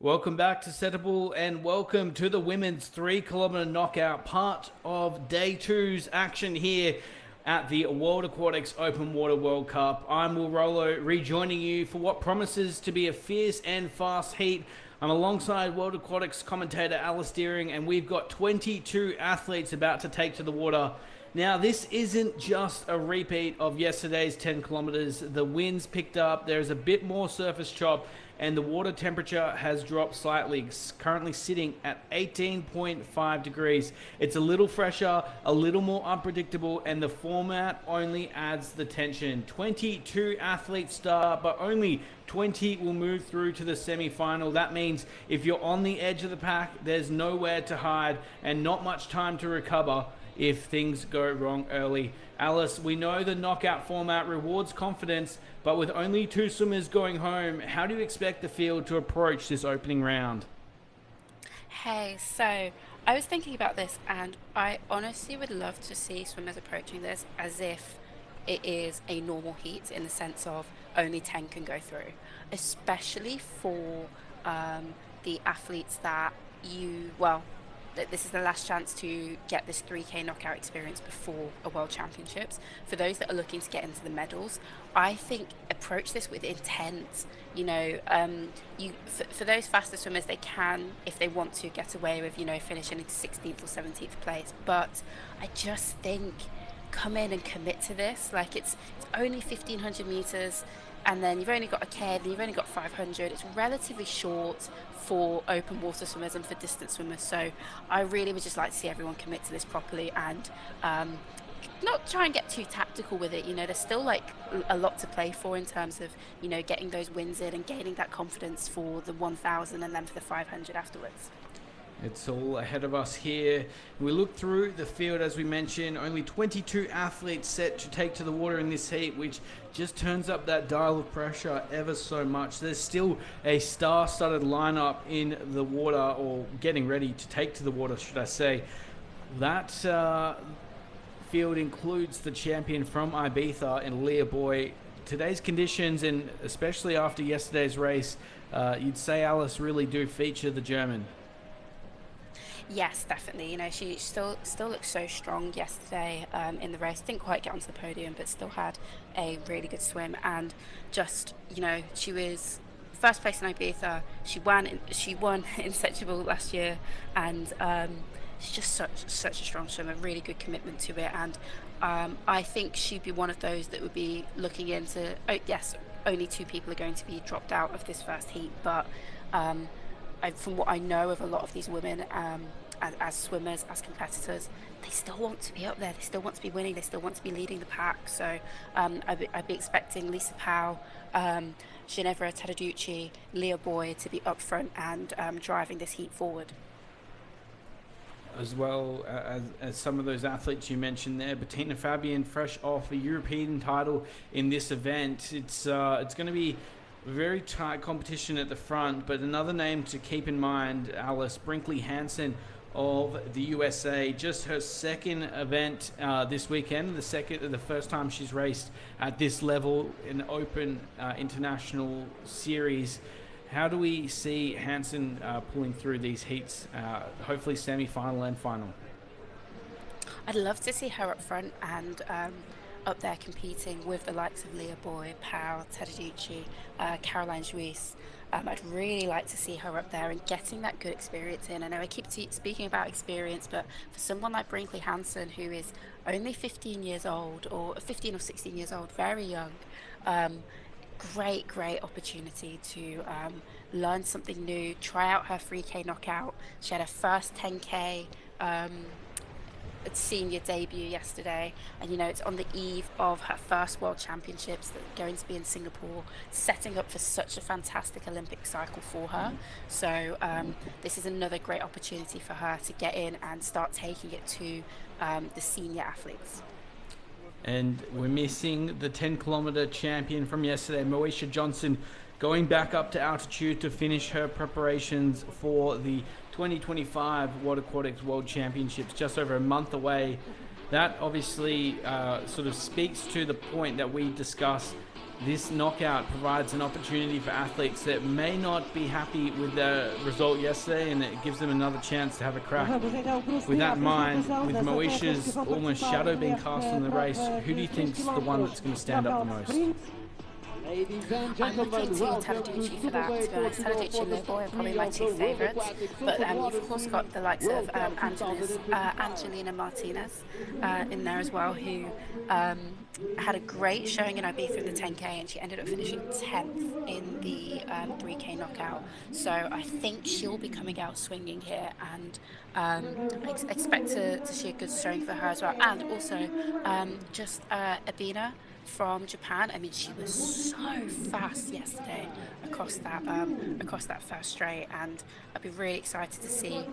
Welcome back to Setubal and welcome to the women's 3 kilometer knockout, part of day two's action here at the World Aquatics Open Water World Cup. I'm Will Rollo, rejoining you for what promises to be a fierce and fast heat. I'm alongside World Aquatics commentator Alice Deering, and we've got 22 athletes about to take to the water. Now, this isn't just a repeat of yesterday's 10 kilometers. The winds picked up, there's a bit more surface chop, and the water temperature has dropped slightly, currently sitting at 18.5 degrees. It's a little fresher, a little more unpredictable, and the format only adds the tension. 22 athletes start, but only 20 will move through to the semi-final. That means if you're on the edge of the pack, there's nowhere to hide and not much time to recover if things go wrong early. Alice, we know the knockout format rewards confidence, but with only 2 swimmers going home, how do you expect the field to approach this opening round? Hey, so I was thinking about this, and I honestly would love to see swimmers approaching this as if it is a normal heat in the sense of only 10 can go through, especially for the athletes that this is the last chance to get this 3K knockout experience before a World Championships. For those that are looking to get into the medals, I think approach this with intent. For those faster swimmers, they can, if they want to, get away with, finishing in 16th or 17th place. But I just think come in and commit to this. Like it's only 1500 meters, and then you've only got a K, then you've only got 500. It's relatively short for open water swimmers and for distance swimmers. So I really would just like to see everyone commit to this properly and not try and get too tactical with it. There's still like a lot to play for in terms of, getting those wins in and gaining that confidence for the 1000 and then for the 500 afterwards. It's all ahead of us here. We look through the field, as we mentioned, only 22 athletes set to take to the water in this heat, which just turns up that dial of pressure ever so much. There's still a star-studded lineup in the water, or getting ready to take to the water, should I say. That field includes the champion from Ibiza and Leah Boy. Today's conditions, and especially after yesterday's race, you'd say, Alice, really do feature the German. Yes, definitely. She still looked so strong yesterday in the race. Didn't quite get onto the podium, but still had a really good swim. And just, she was first place in Ibiza. She won in Setubal last year, and she's just such a strong swimmer. Really good commitment to it, and I think she'd be one of those that would be looking into. Oh, yes, only 2 people are going to be dropped out of this first heat, but. From what I know of a lot of these women, as swimmers, as competitors, they still want to be up there. They still want to be winning. They still want to be leading the pack. So I'd be expecting Lisa Powell, Ginevra Tadaducci, Leah Boy to be up front and driving this heat forward. As well as some of those athletes you mentioned there, Bettina Fabian, fresh off a European title in this event. It's going to be very tight competition at the front, but another name to keep in mind, Alice, Brinkley Hansen of the USA. Just her second event this weekend, the first time she's raced at this level in open international series. How do we see Hansen pulling through these heats, hopefully semi-final and final? I'd love to see her up front and up there competing with the likes of Leah Boy, Powell, Tadaducci, Caroline Juice. I'd really like to see her up there and getting that good experience in. I know I keep speaking about experience, but for someone like Brinkley Hansen, who is only 15 years old, or 15 or 16 years old, very young, great opportunity to learn something new, try out her 3K knockout. She had her first 10K senior debut yesterday, and it's on the eve of her first World Championships that are going to be in Singapore, setting up for such a fantastic Olympic cycle for her. So this is another great opportunity for her to get in and start taking it to the senior athletes. And we're missing the 10 kilometer champion from yesterday, Moesha Johnson, going back up to altitude to finish her preparations for the 2025 World Aquatics World Championships, just over a month away. That obviously sort of speaks to the point that we discussed this knockout provides an opportunity for athletes that may not be happy with the result yesterday, and it gives them another chance to have a crack. With that in mind, with Moesha's almost shadow being cast on the race, who do you think's the one that's going to stand up the most? I'm looking to Tadaducci for that, to be honest. Tadaducci and Leoboy are probably my two favourites. But you've of course got the likes of Angelina Martinez in there as well, who had a great showing in Ibiza in the 10K, and she ended up finishing 10th in the 3K knockout. So I think she'll be coming out swinging here, and I expect to see a good showing for her as well. And also Abina from Japan. I mean, she was so fast yesterday across that first straight, and I'd be really excited to see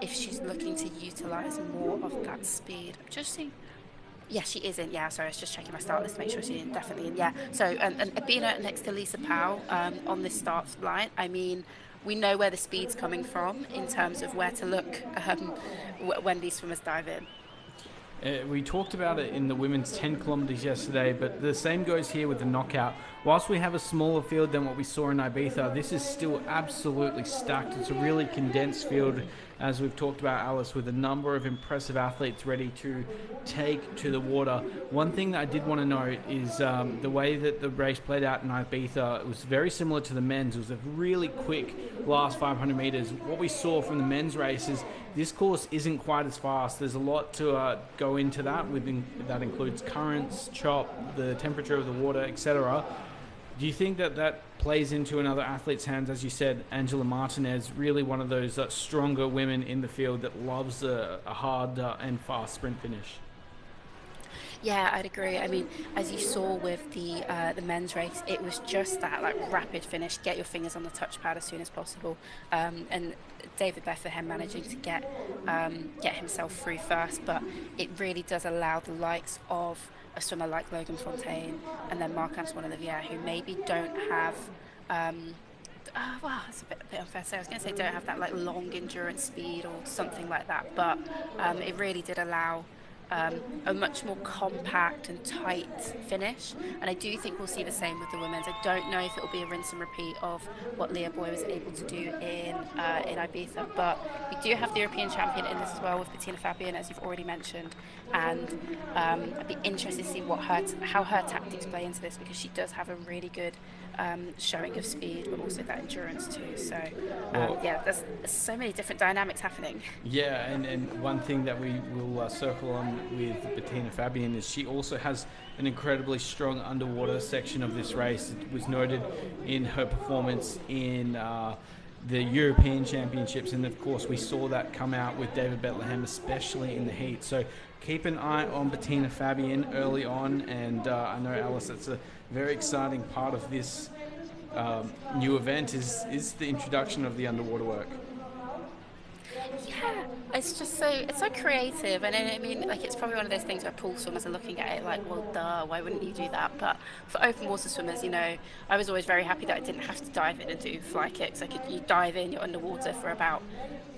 if she's looking to utilize more of that speed. I'm just seeing. Yeah, she is in. Yeah, sorry, I was just checking my start list to make sure she's in, definitely in. Yeah, so and Abina next to Lisa Powell on this start line. I mean, we know where the speed's coming from in terms of where to look when these swimmers dive in. We talked about it in the women's 10 kilometres yesterday, but the same goes here with the knockout. Whilst we have a smaller field than what we saw in Ibiza, this is still absolutely stacked. It's a really condensed field, as we've talked about, Alice, with a number of impressive athletes ready to take to the water. One thing that I did want to note is the way that the race played out in Ibiza. It was very similar to the men's. It was a really quick last 500 metres. What we saw from the men's race is this course isn't quite as fast. There's a lot to go into that. That includes currents, chop, the temperature of the water, etc. Do you think that that plays into another athlete's hands? As you said, Angela Martinez, really one of those stronger women in the field that loves a hard and fast sprint finish. Yeah, I'd agree. I mean, as you saw with the men's race, it was just that like rapid finish, get your fingers on the touchpad as soon as possible, and David Bethlehem managing to get himself through first. But it really does allow the likes of a swimmer like Logan Fontaine and then Marc-Antoine Olivier, who maybe don't have. Well, it's a bit unfair to say. I was going to say don't have that like long endurance speed or something like that, but it really did allow a much more compact and tight finish, and I do think we'll see the same with the women's. I don't know if it will be a rinse and repeat of what Leah Boy was able to do in Ibiza, but we do have the European champion in this as well with Bettina Fabian, as you've already mentioned, and I'd be interested to see how her tactics play into this, because she does have a really good showing of speed, but also that endurance too. So yeah, there's so many different dynamics happening. Yeah, and one thing that we will circle on with Bettina Fabian is she also has an incredibly strong underwater section of this race. It was noted in her performance in the European Championships, and of course we saw that come out with David Bethlehem, especially in the heat. So keep an eye on Bettina Fabian early on, and I know, Alice, that's a very exciting part of this new event is the introduction of the underwater work. Yeah, it's so creative, and I mean, like, it's probably one of those things where pool swimmers are looking at it like, well, duh, why wouldn't you do that? But for open water swimmers, I was always very happy that I didn't have to dive in and do fly kicks. You dive in, you're underwater for about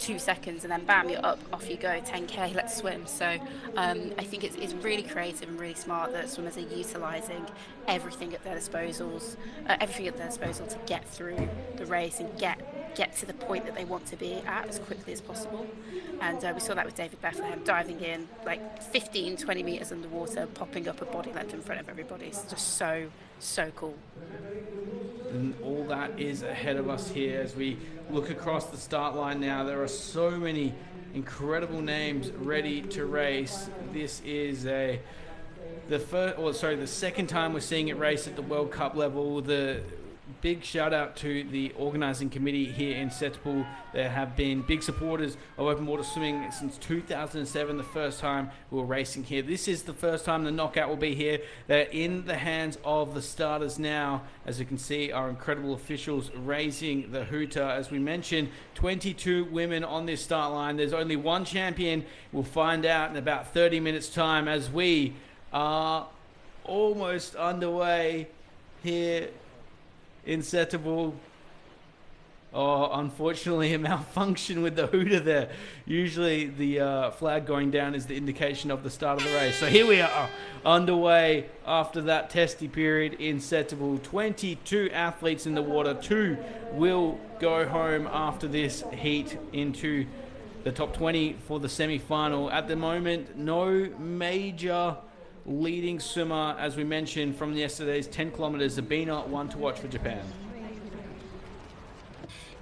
2 seconds, and then bam, you're up, off you go, 10K, let's swim. So I think it's really creative and really smart that swimmers are utilising everything at their disposal to get through the race and get to the point that they want to be at as quickly as possible. And we saw that with David Bethlehem diving in like 15-20 meters underwater, popping up a body length in front of everybody. It's just so cool. And all that is ahead of us here as we look across the start line now. There are so many incredible names ready to race. This is the second time we're seeing it race at the World Cup level. The big shout out to the organising committee here in Setubal. There have been big supporters of open water swimming since 2007, the first time we were racing here. This is the first time the knockout will be here. They're in the hands of the starters now. As you can see, our incredible officials raising the hooter. As we mentioned, 22 women on this start line. There's only one champion. We'll find out in about 30 minutes time as we are almost underway here in Setubal. Oh, unfortunately, a malfunction with the hooter there. Usually, the flag going down is the indication of the start of the race. So here we are, underway after that testy period in Setubal. 22 athletes in the water. 2 will go home after this heat into the top 20 for the semi-final. At the moment, no major leading swimmer, as we mentioned from yesterday's 10 kilometers. Zabina, one to watch for Japan.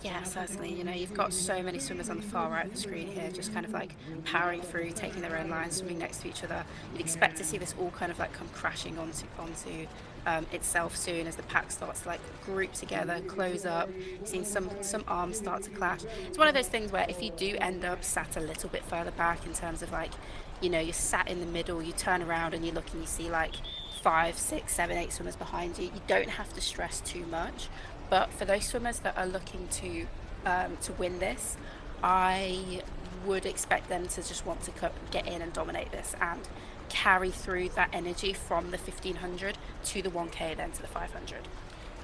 Yeah, certainly. You know, you've got so many swimmers on the far right of the screen here, just kind of like powering through, taking their own lines, swimming next to each other. You'd expect to see this all kind of like come crashing onto itself soon as the pack starts to like group together, close up. You've seen some arms start to clash. It's one of those things where if you do end up sat a little bit further back in terms of like, you know, you're sat in the middle, you turn around and you look and you see like 5, 6, 7, 8 swimmers behind you. You don't have to stress too much. But for those swimmers that are looking to win this, I would expect them to just want to get in and dominate this and carry through that energy from the 1500 to the 1K, then to the 500.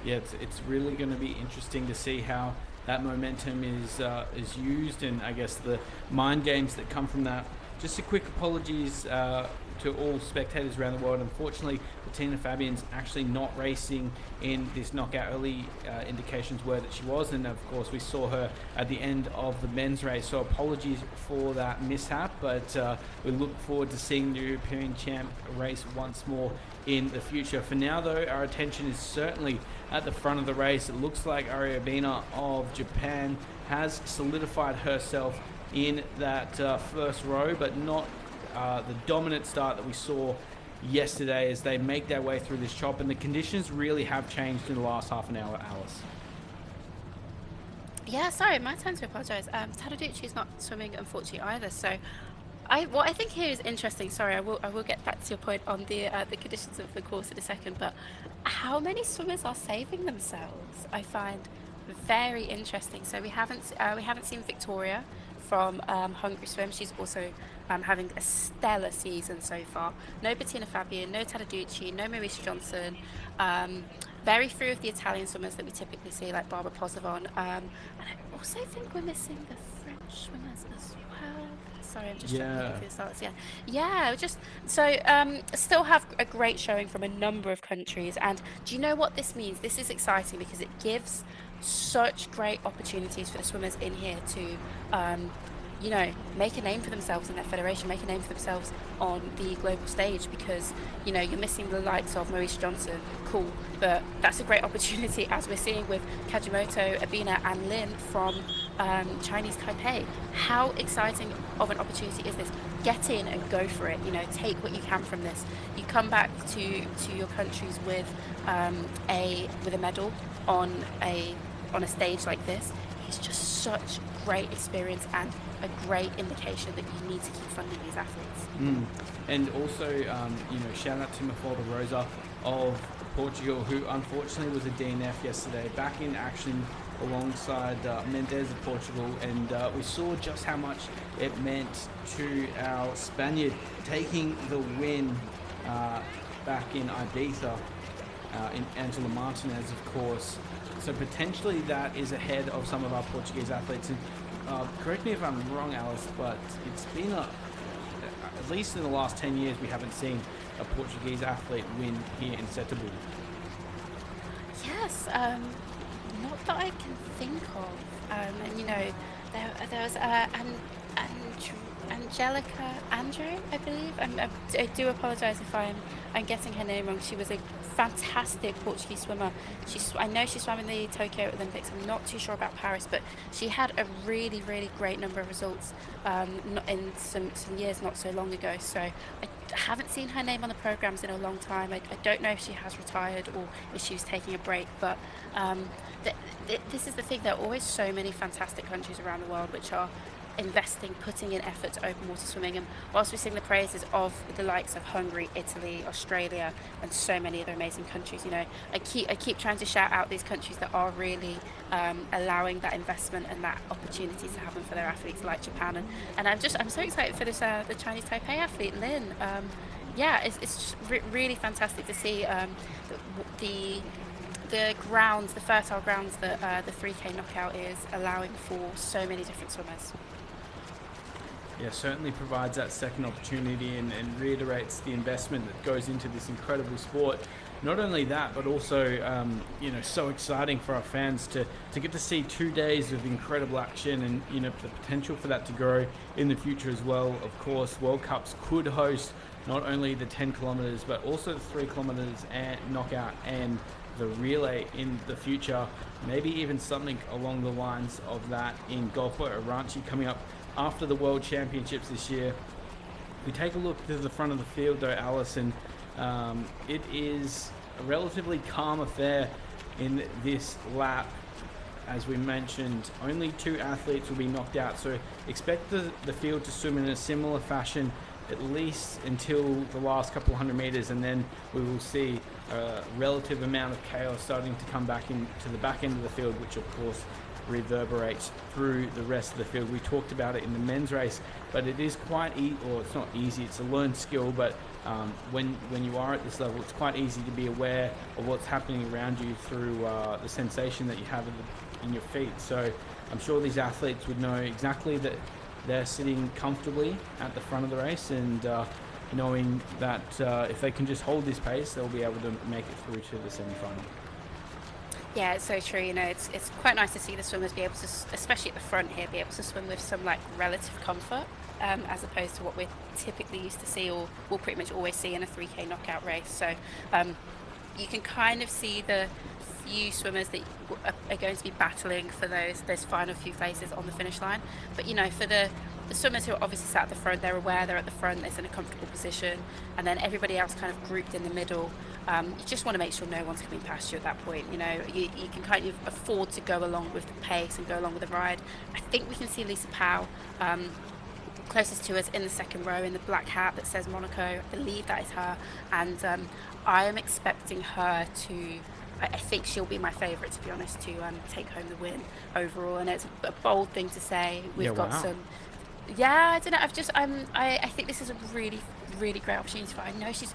Yeah, it's really going to be interesting to see how that momentum is used, and I guess the mind games that come from that. Just a quick apologies to all spectators around the world. Unfortunately, Bettina Fabian's actually not racing in this knockout. Early indications were that she was, and of course we saw her at the end of the men's race. So apologies for that mishap, but we look forward to seeing the European champ race once more in the future. For now, though, our attention is certainly at the front of the race. It looks like Ariabina of Japan has solidified herself in that first row, but not the dominant start that we saw yesterday as they make their way through this chop, and the conditions really have changed in the last half an hour, Alice. Yeah, sorry, my turn to apologise. Tadaducci is not swimming, unfortunately, either. So, what I think here is interesting. Sorry, I will get back to your point on the conditions of the course in a second. But how many swimmers are saving themselves? I find very interesting. So we haven't seen Victoria from Hungry Swim. She's also having a stellar season so far. No Bettina Fabian, no Tadaducci, no Maurice Johnson. Very few of the Italian swimmers that we typically see, like Barbara Pozovon. And I also think we're missing the French swimmers as well. Sorry, I'm just trying to look through the starts. Yeah, just so still have a great showing from a number of countries. And do you know what this means? This is exciting because it gives such great opportunities for the swimmers in here to you know, make a name for themselves in their federation, make a name for themselves on the global stage, because, you know, you're missing the likes of Maurice Johnson, cool, but that's a great opportunity, as we're seeing with Kajimoto, Abina and Lin from Chinese Taipei. How exciting of an opportunity is this? Get in and go for it, you know, take what you can from this. You come back to your countries with a medal on a stage like this. It's just such great experience and a great indication that you need to keep funding these athletes. And also, you know, shout out to Mafalda Rosa of Portugal, who unfortunately was a DNF yesterday, back in action alongside Mendes of Portugal, and we saw just how much it meant to our Spaniard taking the win back in Ibiza, in Angela Martinez, of course. So potentially that is ahead of some of our Portuguese athletes. And correct me if I'm wrong, Alice, but it's been at least in the last 10 years, we haven't seen a Portuguese athlete win here in Setubal. Yes, not that I can think of. And you know, there was Angelica Andrew, I believe. I do apologise if I'm getting her name wrong. She was a fantastic Portuguese swimmer. I know she swam in the Tokyo Olympics. I'm not too sure about Paris, but she had a really, really great number of results in some years not so long ago. So I haven't seen her name on the programs in a long time. I don't know if she has retired or if she was taking a break, but this is the thing. There are always so many fantastic countries around the world which are investing, putting in effort to open water swimming, and whilst we sing the praises of the likes of Hungary, Italy, Australia, and so many other amazing countries, you know, I keep trying to shout out these countries that are really allowing that investment and that opportunity to happen for their athletes, like Japan, and I'm so excited for this the Chinese Taipei athlete Lin. Yeah, it's just really fantastic to see the grounds, the fertile grounds that the 3K knockout is allowing for so many different swimmers. Yeah, certainly provides that second opportunity and reiterates the investment that goes into this incredible sport. Not only that, but also, so exciting for our fans to get to see 2 days of incredible action and, the potential for that to grow in the future as well. Of course, World Cups could host not only the 10 kilometres, but also the 3 kilometres and knockout and the relay in the future. Maybe even something along the lines of that in Golfo Oranchi coming up after the World Championships this year. If we take a look to the front of the field though, Alison, it is a relatively calm affair in this lap. As we mentioned, only 2 athletes will be knocked out, so expect the field to swim in a similar fashion at least until the last couple of 100 meters, and then we will see a relative amount of chaos starting to come back into the back end of the field, which of course reverberates through the rest of the field. We talked about it in the men's race, but it is quite it's not easy, it's a learned skill, but when you are at this level, it's quite easy to be aware of what's happening around you through the sensation that you have in your feet. So I'm sure these athletes would know exactly that they're sitting comfortably at the front of the race, and knowing that if they can just hold this pace, they'll be able to make it through to the semi-final. Yeah, it's so true. It's quite nice to see the swimmers be able to, especially at the front here, be able to swim with some like relative comfort, as opposed to what we're typically used to see, or we'll pretty much always see in a 3K knockout race. So you can kind of see the few swimmers that are going to be battling for those final few places on the finish line. But for the swimmers who are obviously sat at the front, they're aware they're at the front, they're in a comfortable position, and then everybody else kind of grouped in the middle. You just want to make sure no one's coming past you at that point. You can kind of afford to go along with the pace and go along with the ride. I think we can see Lisa Powell closest to us in the second row in the black hat that says Monaco. I believe that is her, and I am expecting her to. I think she'll be my favourite, to be honest, to take home the win overall. And it's a bold thing to say. We've got some. Yeah, I don't know. I think this is a really, really great opportunity for her. I know she's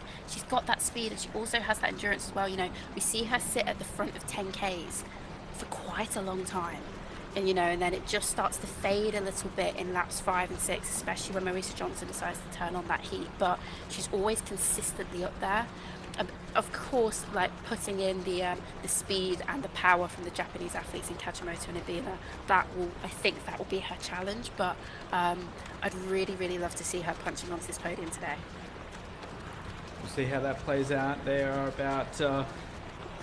got that speed, and she also has that endurance as well. We see her sit at the front of 10Ks for quite a long time. And and then it just starts to fade a little bit in laps 5 and 6, especially when Marisa Johnson decides to turn on that heat. But she's always consistently up there. Of course, like putting in the speed and the power from the Japanese athletes in Kajimoto and Ibina, I think that will be her challenge. But I'd really, really love to see her punching onto this podium today. We'll see how that plays out. They are about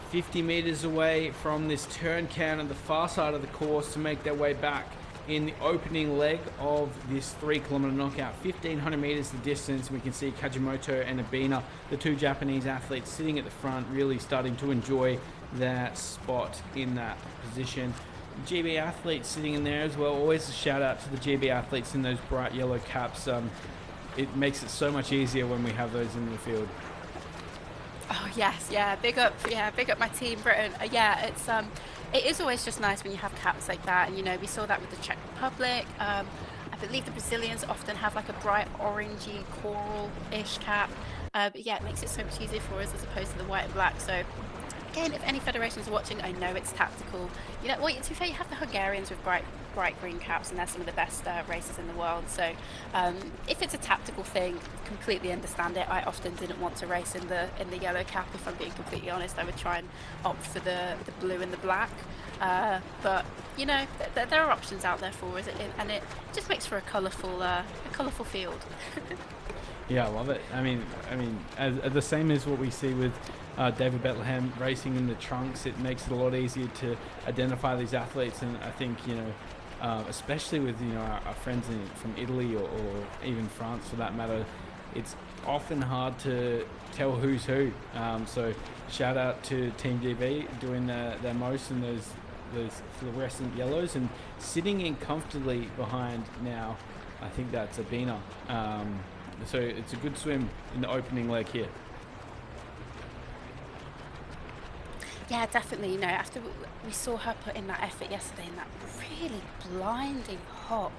50 meters away from this turn count on the far side of the course to make their way back in the opening leg of this 3 kilometer knockout. 1,500 meters the distance. We can see Kajimoto and Ibina, the 2 Japanese athletes, sitting at the front, really starting to enjoy their spot in that position. GB athletes sitting in there as well. Always a shout out to the GB athletes in those bright yellow caps. It makes it so much easier when we have those in the field. Oh yes, big up my team, Britain. It is always just nice when you have caps like that, and we saw that with the Czech Republic. I believe the Brazilians often have like a bright orangey coral-ish cap, but yeah, it makes it so much easier for us as opposed to the white and black. So again, if any federations are watching, I know it's tactical. To be fair, you have the Hungarians with bright green caps, and they're some of the best racers in the world. So if it's a tactical thing, completely understand it. I often didn't want to race in the yellow cap. If I'm being completely honest, I would try and opt for the blue and the black. But there are options out there for us, and it just makes for a colourful field. Yeah, I love it. I mean, as the same as what we see with David Bethlehem racing in the trunks, it makes it a lot easier to identify these athletes. And I think especially with our friends from Italy or even France for that matter, it's often hard to tell who's who. So shout out to Team GB doing their most in those fluorescent yellows and sitting in comfortably behind now. I think that's Abina. So it's a good swim in the opening leg here. Yeah, definitely. After we saw her put in that effort yesterday in that really blinding hot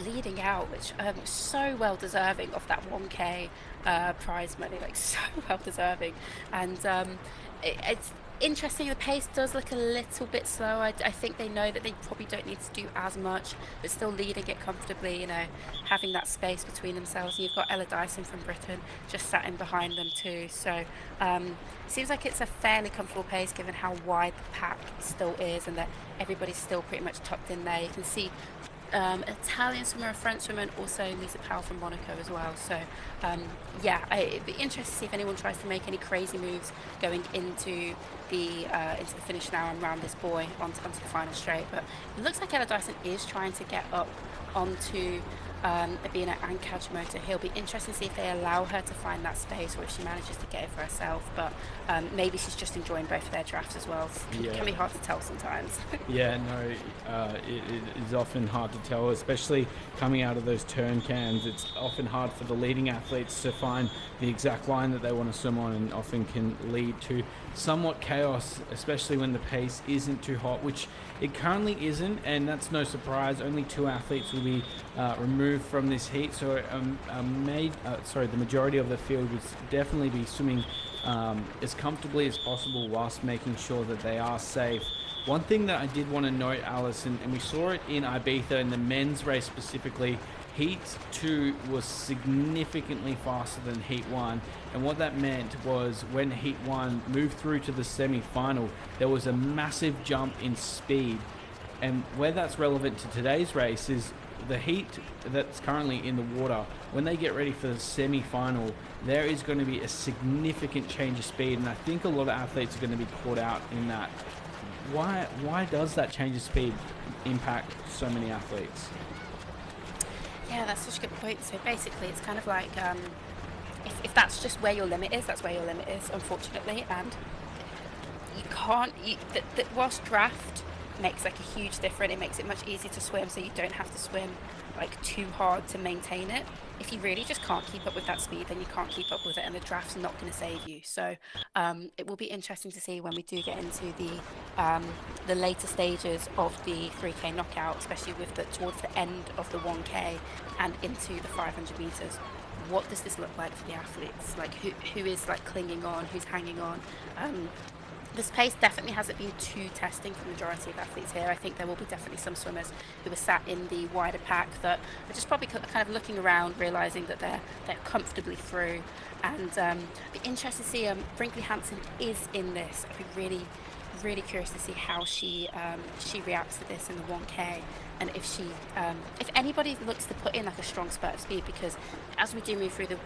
leading out, which was so well deserving of that 1K prize money, like so well deserving. And it's Interesting, the pace does look a little bit slow. I think they know that they probably don't need to do as much, but still leading it comfortably, having that space between themselves. And you've got Ella Dyson from Britain just sat in behind them too. So seems like it's a fairly comfortable pace given how wide the pack still is and that everybody's still pretty much tucked in there. You can see Italian swimmer, a French swimmer, and also Lisa Powell from Monaco as well. So, yeah, it'd be interesting to see if anyone tries to make any crazy moves going into the finish now and round this buoy onto the final straight. But it looks like Ella Dyson is trying to get up onto Abina and Kajimoto. He'll be interesting to see if they allow her to find that space or if she manages to get it for herself. But maybe she's just enjoying both of their drafts as well. It can be hard to tell sometimes. Yeah, no, it is often hard to tell, especially coming out of those turn cans. It's often hard for the leading athletes to find the exact line that they want to swim on, and often can lead to somewhat chaos, especially when the pace isn't too hot, which it currently isn't, and that's no surprise. Only 2 athletes will be removed from this heat, so the majority of the field would definitely be swimming as comfortably as possible whilst making sure that they are safe. One thing that I did want to note, Alice, and we saw it in Ibiza in the men's race specifically, Heat 2 was significantly faster than Heat 1, and what that meant was when Heat 1 moved through to the semi-final, there was a massive jump in speed. And where that's relevant to today's race is the heat that's currently in the water. When they get ready for the semi-final, there is going to be a significant change of speed, and I think a lot of athletes are going to be caught out in that. Why does that change of speed impact so many athletes? Yeah, that's such a good point. So basically, it's kind of like if that's just where your limit is, that's where your limit is, unfortunately. And you can't, whilst draft makes like a huge difference, it makes it much easier to swim, so you don't have to swim like too hard to maintain it. If you really just can't keep up with that speed, then you can't keep up with it, and the draft's not going to save you. So it will be interesting to see when we do get into the later stages of the 3K knockout, especially with towards the end of the 1K and into the 500 meters. What does this look like for the athletes? Like who is like clinging on, who's hanging on? This pace definitely hasn't been too testing for the majority of athletes here. I think there will be definitely some swimmers who are sat in the wider pack that are just probably kind of looking around, realising that they're comfortably through. And be interested to see Brinkley Hansen is in this. I'd be really curious to see how she reacts to this in the 1K, and if anybody looks to put in like a strong spurt of speed, because as we do move through the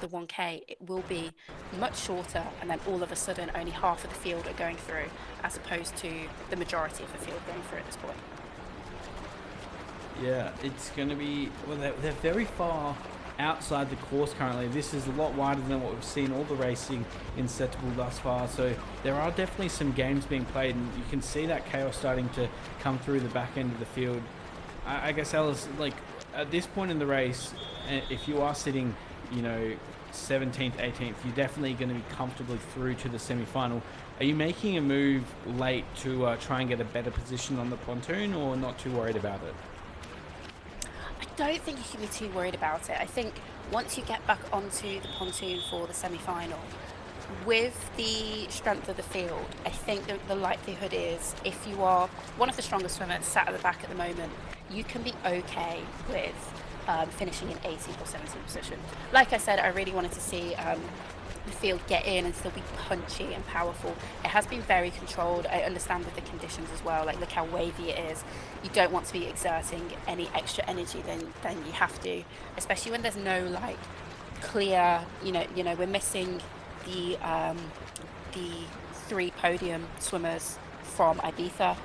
1K, it will be much shorter, and then all of a sudden only half of the field are going through, as opposed to the majority of the field going through at this point. Yeah, it's going to be, well, they're very far outside the course currently. This is a lot wider than what we've seen all the racing in Setubal thus far, so there are definitely some games being played, and you can see that chaos starting to come through the back end of the field. I guess, Alice, like at this point in the race, if you are sitting 17th, 18th, you're definitely going to be comfortably through to the semi-final. Are you making a move late to try and get a better position on the pontoon, or not too worried about it? I don't think you can be too worried about it. I think once you get back onto the pontoon for the semi-final, with the strength of the field, I think the likelihood is, if you are one of the strongest swimmers sat at the back at the moment, you can be okay with finishing in 18th or 17th position. Like I said, I really wanted to see the field get in and still be punchy and powerful. It has been very controlled. I understand with the conditions as well. Like, look how wavy it is. You don't want to be exerting any extra energy than you have to, especially when there's no like clear. We're missing the 3 podium swimmers from Ibiza.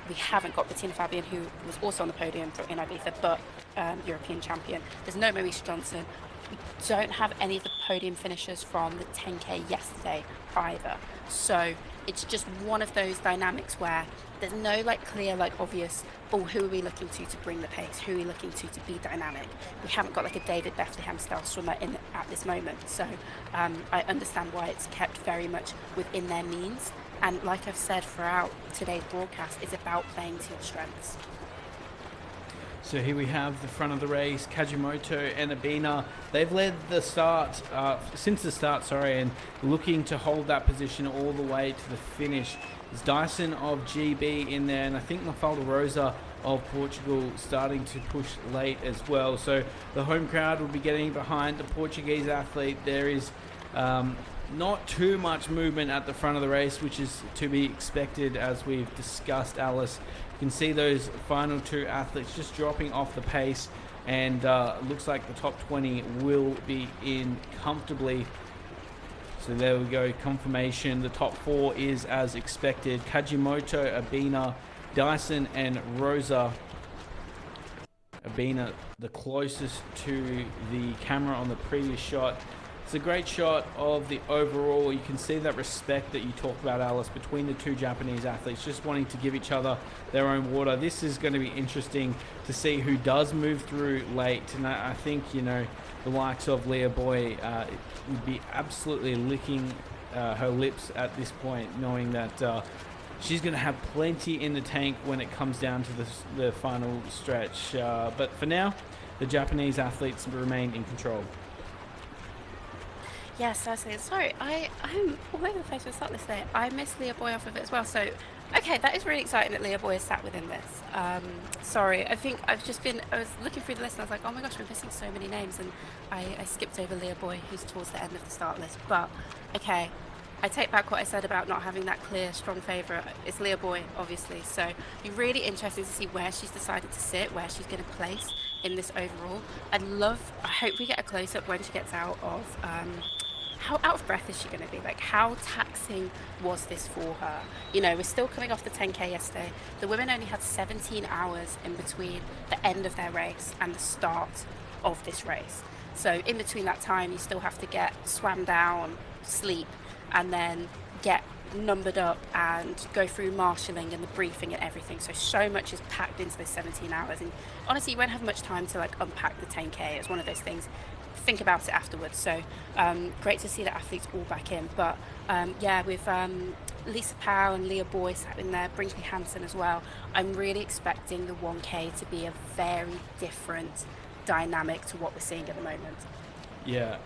We haven't got Bettina Fabian, who was also on the podium in Ibiza, but European champion. There's no Maurice Johnson. We don't have any of the podium finishers from the 10K yesterday either. So it's just one of those dynamics where there's no like clear, like obvious, who are we looking to bring the pace? Who are we looking to be dynamic? We haven't got like a David Bethlehem style swimmer at this moment. So I understand why it's kept very much within their means. And like I've said throughout today's broadcast, it's about playing to your strengths. So here we have the front of the race, Kajimoto and Abina. They've led the start, since the start, sorry, and looking to hold that position all the way to the finish. There's Dyson of GB in there, and I think Mafalda Rosa of Portugal starting to push late as well. So the home crowd will be getting behind the Portuguese athlete. There is not too much movement at the front of the race, which is to be expected as we've discussed, Alice. You can see those final two athletes just dropping off the pace, and looks like the top 20 will be in comfortably. So there we go, confirmation. The top four is as expected. Kajimoto, Abina, Dyson and Rosa. Abina the closest to the camera on the previous shot. It's a great shot of the overall. You can see that respect that you talk about, Alice, between the two Japanese athletes, just wanting to give each other their own water. This is going to be interesting to see who does move through late. And I think, you know, the likes of Leah Boy would be absolutely licking her lips at this point, knowing that she's going to have plenty in the tank when it comes down to the final stretch. But for now, the Japanese athletes remain in control. Yes, I see. Sorry, I'm all over the place with start list there. I missed Leah Boy off of it as well. So, okay, that is really exciting that Leah Boy is sat within this. Sorry, I think I was looking through the list and I was like, oh my gosh, we're missing so many names. And I skipped over Leah Boy, who's towards the end of the start list. But, okay, I take back what I said about not having that clear, strong favourite. It's Leah Boy, obviously. So, it'll be really interesting to see where she's decided to sit, where she's going to place in this overall. I hope we get a close-up when she gets out of... how out of breath is she going to be? Like, how taxing was this for her? You know, we're still coming off the 10K yesterday. The women only had 17 hours in between the end of their race and the start of this race. So in between that time, you still have to get swam down, sleep, and then get numbered up and go through marshalling and the briefing and everything. So much is packed into those 17 hours. And honestly, you won't have much time to, like, unpack the 10K. It's one of those things. Think about it afterwards. So great to see the athletes all back in. But yeah, with Lisa Powell and Leah Boy sat in there, Brinkley Hansen as well, I'm really expecting the 1K to be a very different dynamic to what we're seeing at the moment. Yeah,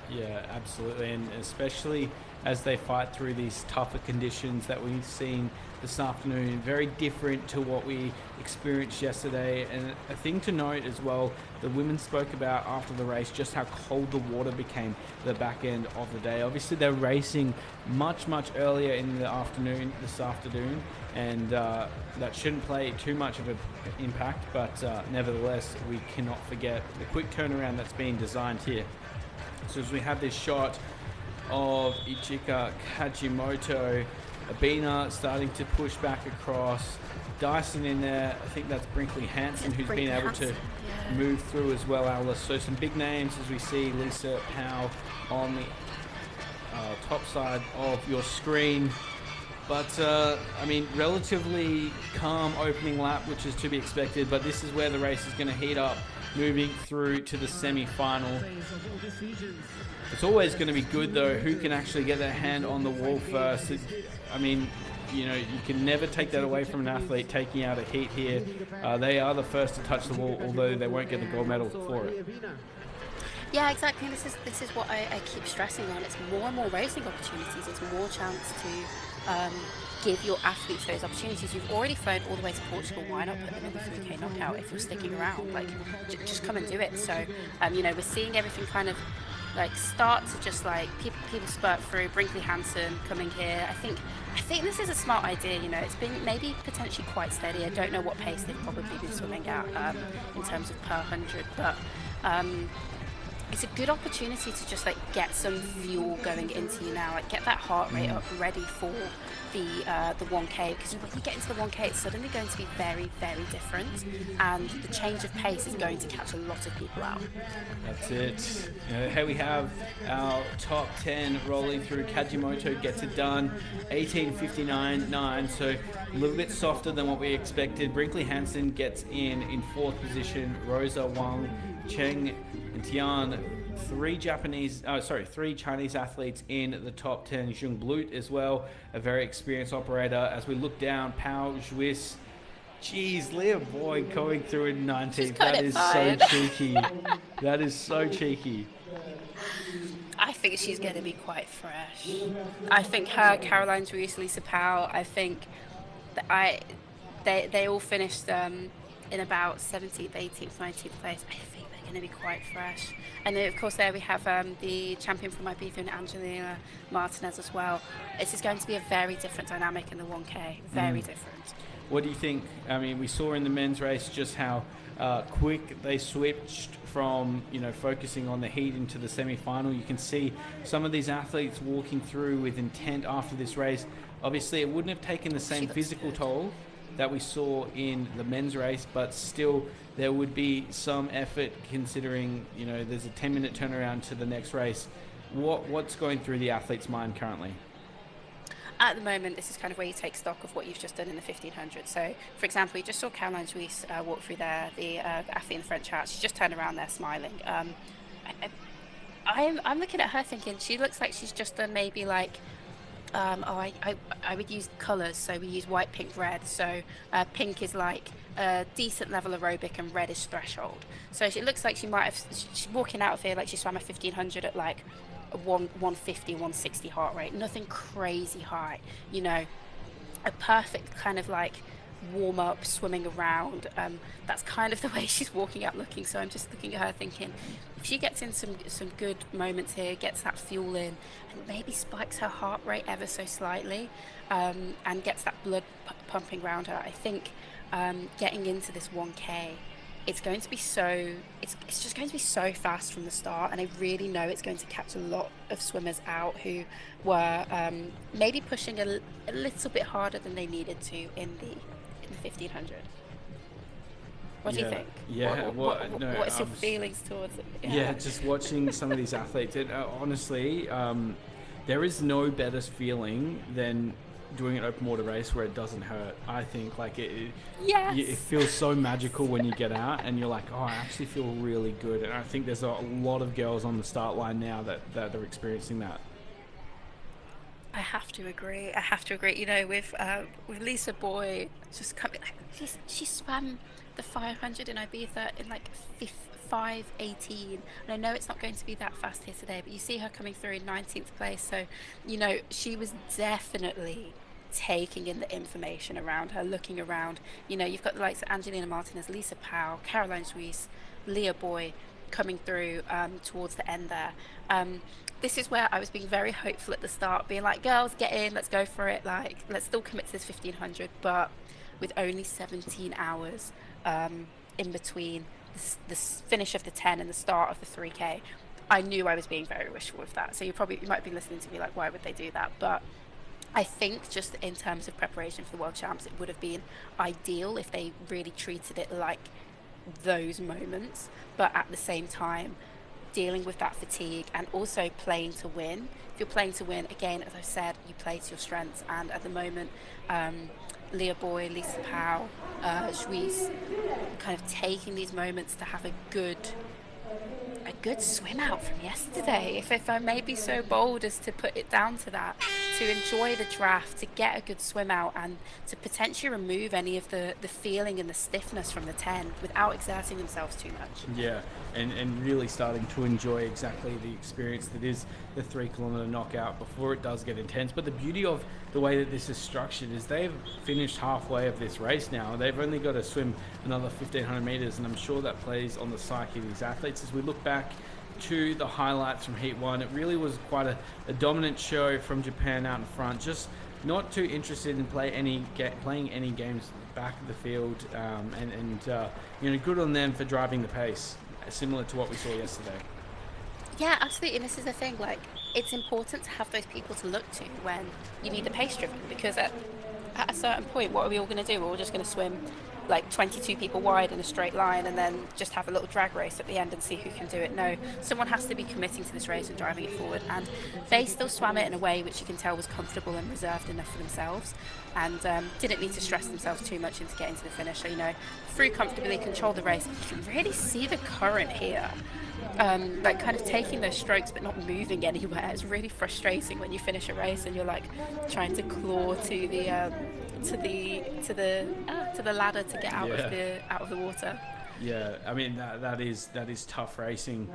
absolutely. And especially as they fight through these tougher conditions that we've seen this afternoon, very different to what we experienced yesterday. And a thing to note as well, the women spoke about after the race just how cold the water became at the back end of the day. Obviously they're racing much earlier in the afternoon this afternoon, and that shouldn't play too much of an impact, but nevertheless we cannot forget the quick turnaround that's being designed here. So as we have this shot of Ichika Kajimoto, Abina starting to push back across, Dyson in there, I think that's Brinkley Hansen who's been able to move through as well, Alice. So some big names as we see Lisa Powell on the top side of your screen. But, I mean, relatively calm opening lap, which is to be expected, but this is where the race is going to heat up, moving through to the semi-final. It's always going to be good, though, who can actually get their hand on the wall first. I mean, you know, you can never take that away from an athlete taking out a heat here. They are the first to touch the wall, although they won't get the gold medal for it. Yeah, exactly. This is what I keep stressing on. It's more and more racing opportunities. It's more chance to give your athletes those opportunities. You've already flown all the way to Portugal. Why not put them in the 3K knockout if you're sticking around? Like, just come and do it. So, you know, we're seeing everything kind of like start to just like people spurt through. Brinkley Hansen coming here. I think this is a smart idea. You know, it's been maybe potentially quite steady. I don't know what pace they've probably been swimming at in terms of per 100, but it's a good opportunity to just like get some fuel going into you now, like get that heart rate up, ready for the 1K, because when you get into the 1K, it's suddenly going to be very, very different, and the change of pace is going to catch a lot of people out. That's it. Here we have our top 10 rolling through. Kajimoto gets it done, 18:59.9, so a little bit softer than what we expected. Brinkley Hansen gets in fourth position. Rosa, Wang, Cheng, and Tian, three Chinese athletes in the top 10. Jung Blut as well, a very experienced operator. As we look down, Pao Zhuis, Jeez, Leah Boyd coming through in She's 19th. cutting That it is so fine. cheeky. That is so cheeky. I think she's going to be quite fresh. I think her, Caroline Reese, Lisa Powell, I think that they all finished in about 17th, 18th, 19th place. I think they're going to be quite fresh. And then, of course, there we have the champion from Ibiza and Angelina Martinez as well. This is going to be a very different dynamic in the 1K. Very different. What do you think? I mean, we saw in the men's race just how quick they switched from focusing on the heat into the semi-final. You can see some of these athletes walking through with intent after this race. Obviously, it wouldn't have taken the same She looks physical good. toll that we saw in the men's race, but still there would be some effort considering there's a 10-minute turnaround to the next race. What's going through the athlete's mind currently? At the moment, this is kind of where you take stock of what you've just done in the 1500. So, for example, you just saw Caroline Ruiz walk through there, the athlete in the French hat. She just turned around there smiling. I'm looking at her thinking she looks like she's just done maybe like I would use colours, so we use white, pink, red. So pink is like a decent level aerobic and red is threshold. So it looks like she might have, she's walking out of here like she swam a 1500 at like a 150, 160 heart rate. Nothing crazy high, a perfect kind of like warm up, swimming around. That's kind of the way she's walking out looking. So I'm just looking at her thinking, if she gets in some good moments here, gets that fuel in, and maybe spikes her heart rate ever so slightly, and gets that blood pumping around her, I think getting into this 1K, it's going to be it's just going to be so fast from the start, and I really know it's going to catch a lot of swimmers out who were maybe pushing a little bit harder than they needed to in the 1500. What do you think? Yeah, what's your feelings towards it? Yeah, just watching some of these athletes, honestly, there is no better feeling than doing an open water race where it doesn't hurt. I think Yes. it feels so magical when you get out and you're like, oh, I actually feel really good. And I think there's a lot of girls on the start line now that are experiencing that. I have to agree. With Lisa Boy, just coming, she swam the 500 in Ibiza in like 5:18, and I know it's not going to be that fast here today, but you see her coming through in 19th place. So, she was definitely taking in the information around her, looking around. You've got the likes of Angelina Martinez, Lisa Powell, Caroline Ruiz, Leah Boy coming through towards the end there. This is where I was being very hopeful at the start, being like, girls, get in, let's go for it, like, let's still commit to this 1500, but with only 17 hours in between the finish of the 10 and the start of the 3K, I knew I was being very wishful with that. So you might be listening to me like, why would they do that? But I think just in terms of preparation for the World Champs, it would have been ideal if they really treated it like those moments, but at the same time dealing with that fatigue and also playing to win. If you're playing to win, again, as I've said, you play to your strengths, and at the moment Leah Boy, Lisa Powell, Juice kind of taking these moments to have a good swim out from yesterday, if I may be so bold as to put it down to that, to enjoy the draft, to get a good swim out, and to potentially remove any of the feeling and the stiffness from the 10 without exerting themselves too much. Yeah, and really starting to enjoy exactly the experience that is the 3 kilometre knockout before it does get intense. But the beauty of the way that this is structured is they've finished halfway of this race now. They've only got to swim another 1,500 metres, and I'm sure that plays on the psyche of these athletes. As we look back to the highlights from Heat 1, it really was quite a dominant show from Japan out in front. Just not too interested in playing any games back of the field, and good on them for driving the pace, similar to what we saw yesterday. Yeah, absolutely. And this is the thing, like, it's important to have those people to look to when you need the pace driven, because at a certain point, what are we all going to do? We're all just going to swim like 22 people wide in a straight line and then just have a little drag race at the end and see who can do it. No, someone has to be committing to this race and driving it forward, and they still swam it in a way which you can tell was comfortable and reserved enough for themselves, and didn't need to stress themselves too much into getting to the finish. So, through comfortably, control the race. You can really see the current here, like kind of taking those strokes but not moving anywhere. It's really frustrating when you finish a race and you're like trying to claw to to the ladder to get Yeah. out of the water. Yeah, I mean that is tough racing.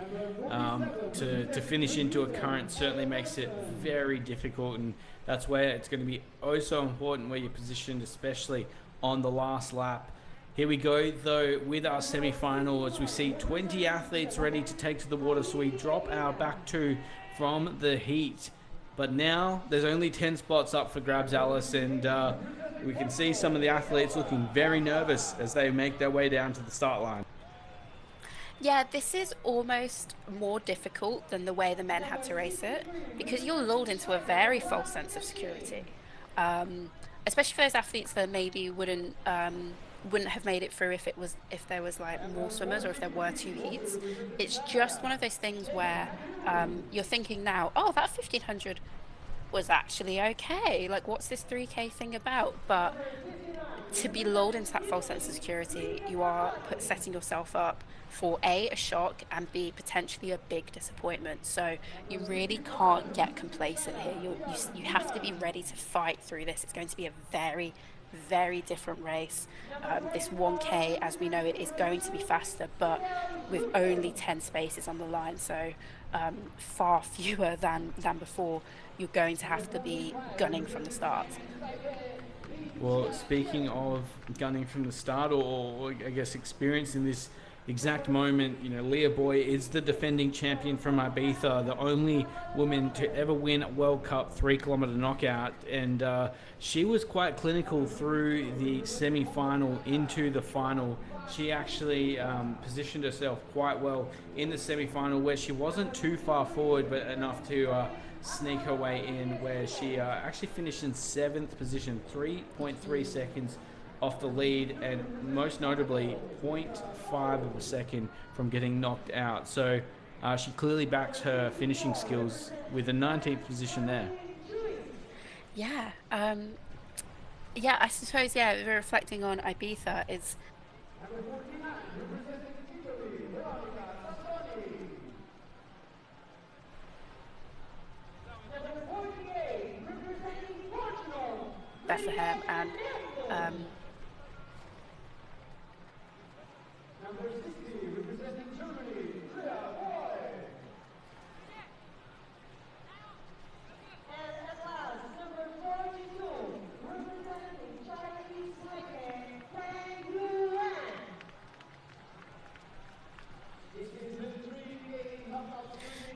To finish into a current certainly makes it very difficult, and that's where it's going to be oh so important where you're positioned, especially on the last lap. Here we go though with our semi-final as we see 20 athletes ready to take to the water, so we drop our back two from the heat. But now there's only 10 spots up for grabs, Alice, and we can see some of the athletes looking very nervous as they make their way down to the start line. Yeah, this is almost more difficult than the way the men had to race it because you're lulled into a very false sense of security, um, especially for those athletes that maybe wouldn't have made it through if there was like more swimmers or if there were two heats. It's just one of those things where you're thinking now, oh, that 1500 was actually okay. Like, what's this 3K thing about? But to be lulled into that false sense of security, you are setting yourself up for a shock, and B, potentially a big disappointment. So you really can't get complacent here. You have to be ready to fight through this. It's going to be a very, very different race. This 1K, as we know it, is going to be faster, but with only 10 spaces on the line, so far fewer than before. You're going to have to be gunning from the start. Well, speaking of gunning from the start, or I guess experiencing this exact moment, you know, Leah Boy is the defending champion from Ibiza, the only woman to ever win a World Cup 3 kilometre knockout, and she was quite clinical through the semi-final into the final. She actually positioned herself quite well in the semi-final, where she wasn't too far forward, but enough to sneak her way in, where she actually finished in 7th position, 3.3 seconds off the lead, and most notably zero point 0.5 of a second from getting knocked out. So she clearly backs her finishing skills with a 19th position there. Yeah, yeah. I suppose, yeah. We're reflecting on Ibiza. Is Bethlehem and um,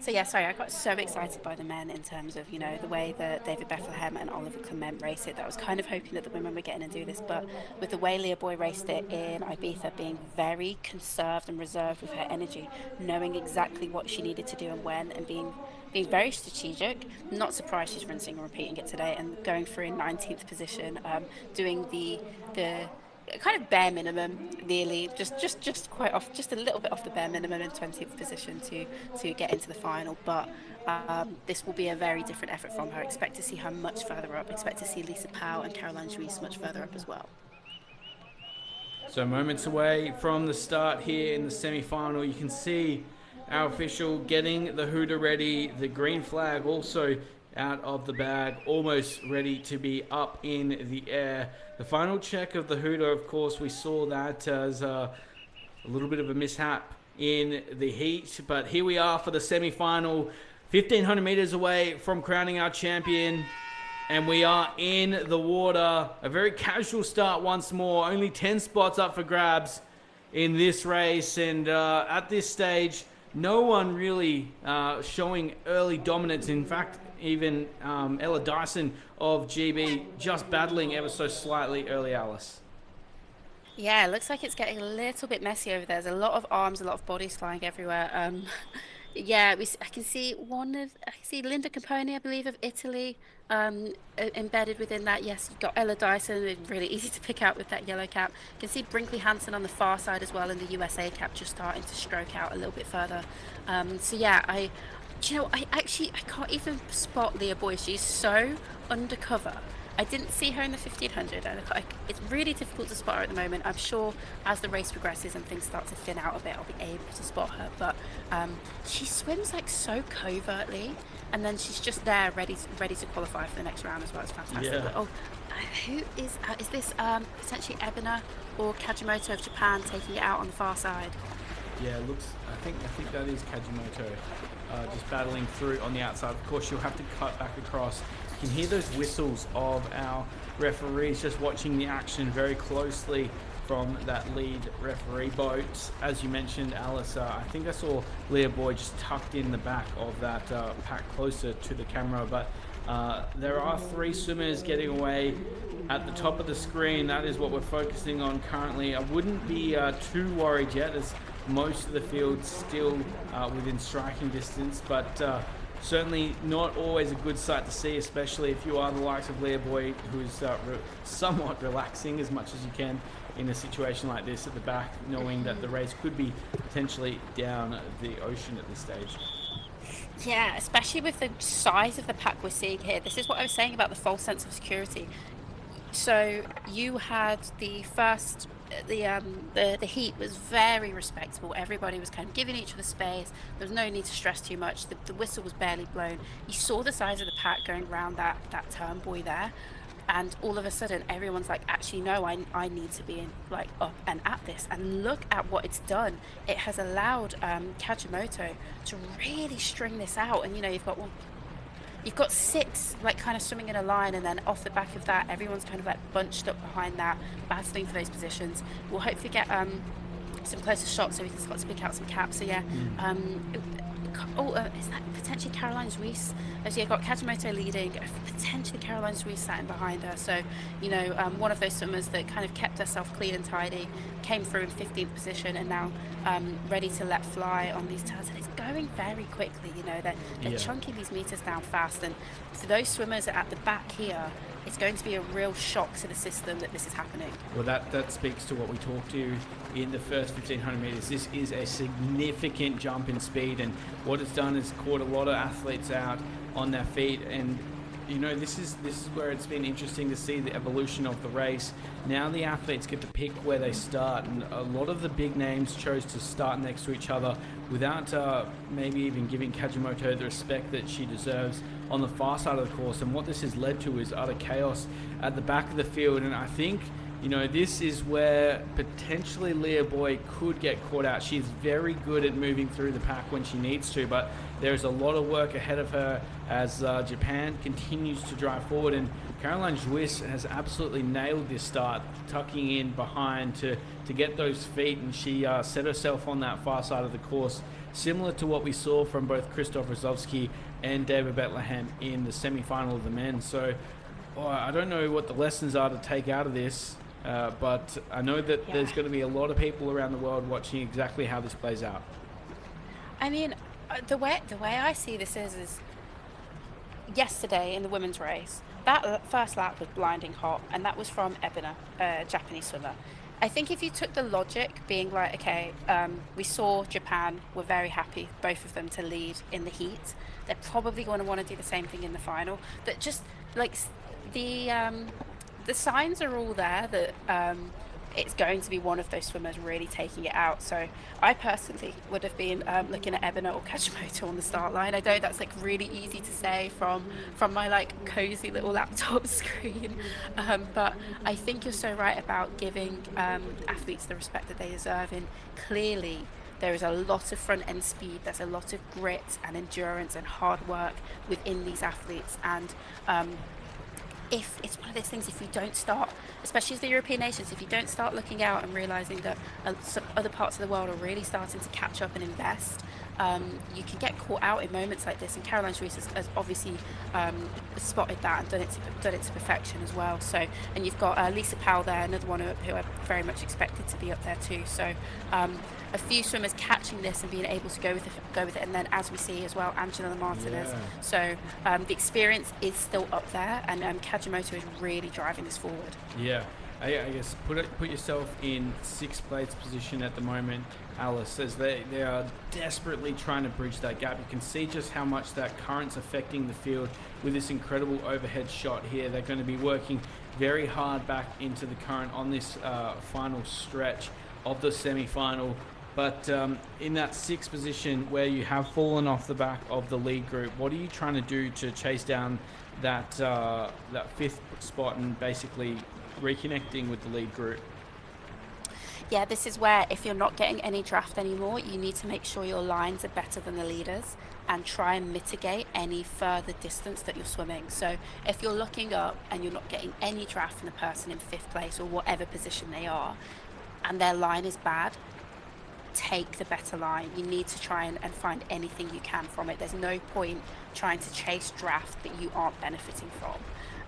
So yeah, sorry, I got so excited by the men in terms of, you know, the way that David Bethlehem and Oliver Clement raced it, that I was kind of hoping that the women were getting to do this. But with the way Leah Boy raced it in Ibiza, being very conserved and reserved with her energy, knowing exactly what she needed to do and when, and being very strategic. Not surprised she's rinsing and repeating it today and going through in 19th position, doing the kind of bare minimum, nearly just quite off, just a little bit off the bare minimum in 20th position to get into the final. But this will be a very different effort from her. Expect to see her much further up. Expect to see Lisa Powell and Caroline Juice much further up as well. So moments away from the start here in the semi-final, you can see our official getting the hooter ready, the green flag also out of the bag, almost ready to be up in the air. The final check of the hooter, of course, we saw that as a little bit of a mishap in the heat, but here we are for the semi-final, 1,500 meters away from crowning our champion, and we are in the water. A very casual start once more, only 10 spots up for grabs in this race, and at this stage, no one really showing early dominance. In fact, even Ella Dyson of GB just battling ever so slightly early, Alice. Yeah, it looks like it's getting a little bit messy over there. There's a lot of arms, a lot of bodies flying everywhere. Yeah, I can see I can see Linda Camponi, I believe, of Italy, embedded within that. Yes, you've got Ella Dyson, really easy to pick out with that yellow cap. You can see Brinkley Hansen on the far side as well, in the USA cap, just starting to stroke out a little bit further. So yeah, do you know, I can't even spot Leah Boy. She's so undercover. I didn't see her in the 1500, and it's really difficult to spot her at the moment. I'm sure as the race progresses and things start to thin out a bit, I'll be able to spot her. But she swims like so covertly, and then she's just there ready to qualify for the next round as well. It's fantastic. Yeah. But, oh, Who is this? Potentially Ebina or Kajimoto of Japan taking it out on the far side. Yeah, it looks. I think that is Kajimoto, just battling through on the outside. Of course, she'll have to cut back across. You can hear those whistles of our referees just watching the action very closely from that lead referee boat. As you mentioned, Alice, I think I saw Leah Boy just tucked in the back of that pack closer to the camera, but there are three swimmers getting away at the top of the screen. That is what we're focusing on currently. I wouldn't be too worried yet, as most of the field's still within striking distance, but certainly not always a good sight to see, especially if you are the likes of Leah Boy, who's somewhat relaxing as much as you can in a situation like this at the back, knowing that the race could be potentially down the ocean at this stage. Yeah, especially with the size of the pack we're seeing here. This is what I was saying about the false sense of security. So you had the first, the heat was very respectable. Everybody was kind of giving each other space. There was no need to stress too much. The whistle was barely blown. You saw the size of the pack going around that turn buoy there, and all of a sudden everyone's like, actually no, I need to be in, like, up and at this. And look at what it's done. It has allowed Kajimoto to really string this out. And you've got six like kind of swimming in a line, and then off the back of that everyone's kind of like bunched up behind that, battling for those positions. We'll hopefully get some closer shots so we can start to pick out some caps. So yeah, is that potentially Caroline Ruiz? So you've got Kajimoto leading, potentially Caroline Ruiz sat in behind her. So, one of those swimmers that kind of kept herself clean and tidy, came through in 15th position, and now ready to let fly on these turns. And it's going very quickly, they're chunking these meters down fast. And for those swimmers at the back here, it's going to be a real shock to the system that this is happening. Well, that speaks to what we talked to in the first 1500 meters. This is a significant jump in speed, and what it's done is caught a lot of athletes out on their feet. And this is where it's been interesting to see the evolution of the race. Now the athletes get to pick where they start, and a lot of the big names chose to start next to each other without maybe even giving Kajimoto the respect that she deserves on the far side of the course. And what this has led to is utter chaos at the back of the field. And I think this is where potentially Leah Boy could get caught out. She's very good at moving through the pack when she needs to, but there's a lot of work ahead of her as Japan continues to drive forward. And Caroline Ruiz has absolutely nailed this start, tucking in behind to get those feet, and she set herself on that far side of the course, similar to what we saw from both Krzysztof Rosowski and David Bethlehem in the semi-final of the men. So I don't know what the lessons are to take out of this, but I know that there's going to be a lot of people around the world watching exactly how this plays out. I mean, the way I see this is yesterday in the women's race, that first lap was blinding hot, and that was from Ebina, a Japanese swimmer. I think if you took the logic being like, okay, we saw Japan were very happy, both of them, to lead in the heat. They're probably going to want to do the same thing in the final. That just like the signs are all there that it's going to be one of those swimmers really taking it out. So I personally would have been looking at Ebina or Kajimoto on the start line. I know that's like really easy to say from my like cozy little laptop screen, but I think you're so right about giving athletes the respect that they deserve. And clearly there is a lot of front end speed, there's a lot of grit and endurance and hard work within these athletes. And if it's one of those things, if you don't start, especially as the European nations, if you don't start looking out and realizing that some other parts of the world are really starting to catch up and invest, you can get caught out in moments like this. And Caroline Ruiz has obviously spotted that and done it to perfection as well. So, and you've got Lisa Powell there, another one who I very much expected to be up there too. So a few swimmers catching this and being able to go with it, and then as we see as well, Angela Martinez. Yeah. So the experience is still up there, and Kajimoto is really driving this forward. Yeah, I guess put yourself in sixth place position at the moment, Alice, as they are desperately trying to bridge that gap. You can see just how much that current's affecting the field with this incredible overhead shot here. They're going to be working very hard back into the current on this final stretch of the semi-final. But in that sixth position where you have fallen off the back of the lead group, what are you trying to do to chase down that fifth spot and basically reconnecting with the lead group? Yeah, this is where if you're not getting any draft anymore, you need to make sure your lines are better than the leaders and try and mitigate any further distance that you're swimming. So if you're looking up and you're not getting any draft from the person in fifth place or whatever position they are, and their line is bad, take the better line. You need to try and find anything you can from it. There's no point trying to chase draft that you aren't benefiting from.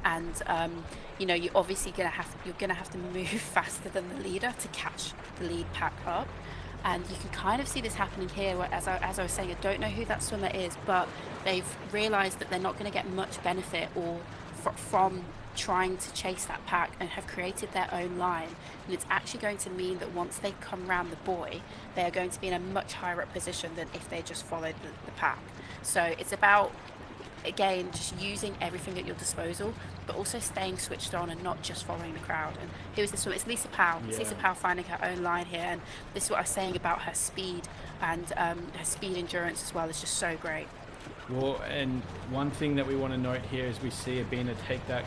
And you're obviously you're gonna have to move faster than the leader to catch the lead pack up. And you can kind of see this happening here, where, as I was saying, I don't know who that swimmer is, but they've realised that they're not going to get much benefit from trying to chase that pack and have created their own line. And it's actually going to mean that once they come round the buoy, they are going to be in a much higher up position than if they just followed the pack. So it's about, again, just using everything at your disposal, but also staying switched on and not just following the crowd. And who is this one? It's Lisa Powell. Yeah. It's Lisa Powell finding her own line here, and this is what I was saying about her speed and her speed endurance as well is just so great. Well, and one thing that we want to note here is we see Abina take that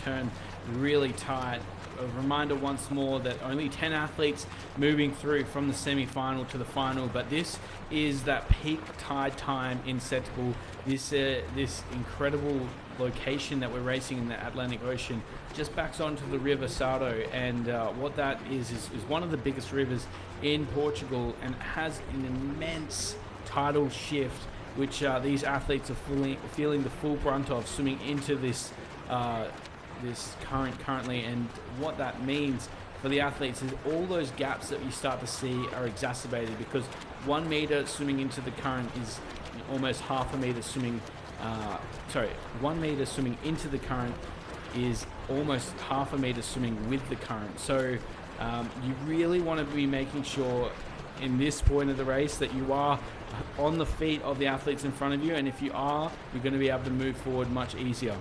turn really tight. A reminder once more that only 10 athletes moving through from the semi-final to the final, but this is that peak tide time in Setubal. This incredible location that we're racing in the Atlantic Ocean just backs onto the River Sado, and what that is one of the biggest rivers in Portugal, and has an immense tidal shift which these athletes are feeling the full brunt of swimming into this current currently. And what that means for the athletes is all those gaps that you start to see are exacerbated, because 1 meter swimming into the current is almost half a meter swimming 1 meter swimming into the current is almost half a meter swimming with the current. So you really want to be making sure in this point of the race that you are on the feet of the athletes in front of you, and if you are, you're going to be able to move forward much easier.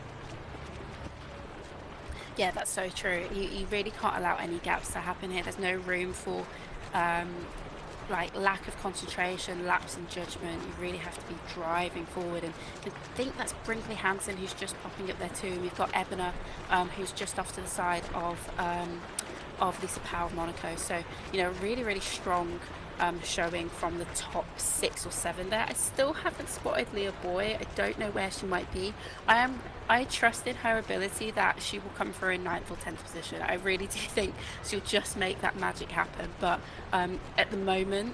Yeah, that's so true. You really can't allow any gaps to happen here. There's no room for lack of concentration, lapse in judgment. You really have to be driving forward. And I think that's Brinkley Hansen who's just popping up there too. And we've got Ebner who's just off to the side of Lisa Powell of Monaco. So, really, really strong showing from the top 6 or 7 there. I still haven't spotted Leah Boy. I don't know where she might be. I trust in her ability that she will come through in 9th or 10th position. I really do think she'll just make that magic happen. But at the moment,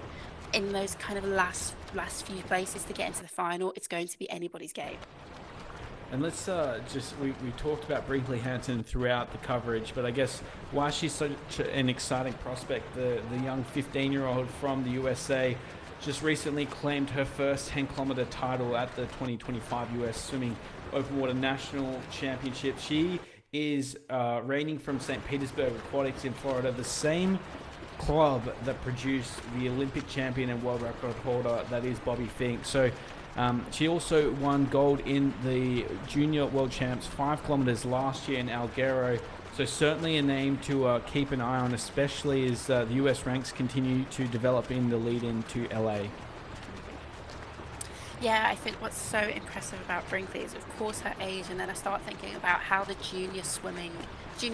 in those kind of last few places to get into the final, it's going to be anybody's game. And let's we talked about Brinkley Hansen throughout the coverage, but I guess why she's such an exciting prospect, the young 15-year-old from the USA just recently claimed her first 10-kilometer title at the 2025 US Swimming Open Water National Championship. She is reigning from St. Petersburg Aquatics in Florida, the same club that produced the Olympic champion and world record holder that is Bobby Fink. So she also won gold in the Junior World Champs 5 kilometers last year in Alghero. So certainly a name to keep an eye on, especially as the US ranks continue to develop in the lead into LA. Yeah, I think what's so impressive about Brinkley is, of course, her age, and then I start thinking about how the junior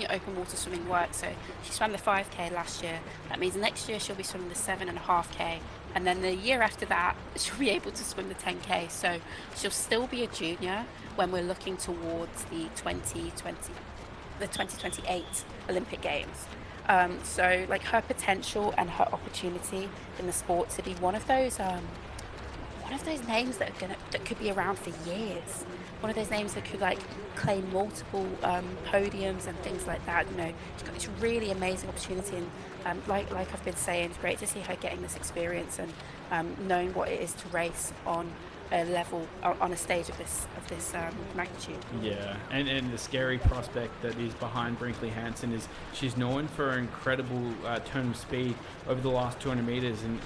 open water swimming works. So she swam the 5K last year. That means next year she'll be swimming the 7.5K, and then the year after that she'll be able to swim the 10K. So she'll still be a junior when we're looking towards the 2028 Olympic Games. So like her potential and her opportunity in the sport to be one of those names that could be around for years. One of those names that could claim multiple podiums and things like that. She's got this really amazing opportunity, and like I've been saying, it's great to see her getting this experience and knowing what it is to race on a level, on a stage of this magnitude. Yeah, and the scary prospect that is behind Brinkley Hansen is she's known for her incredible turn of speed over the last 200 meters, and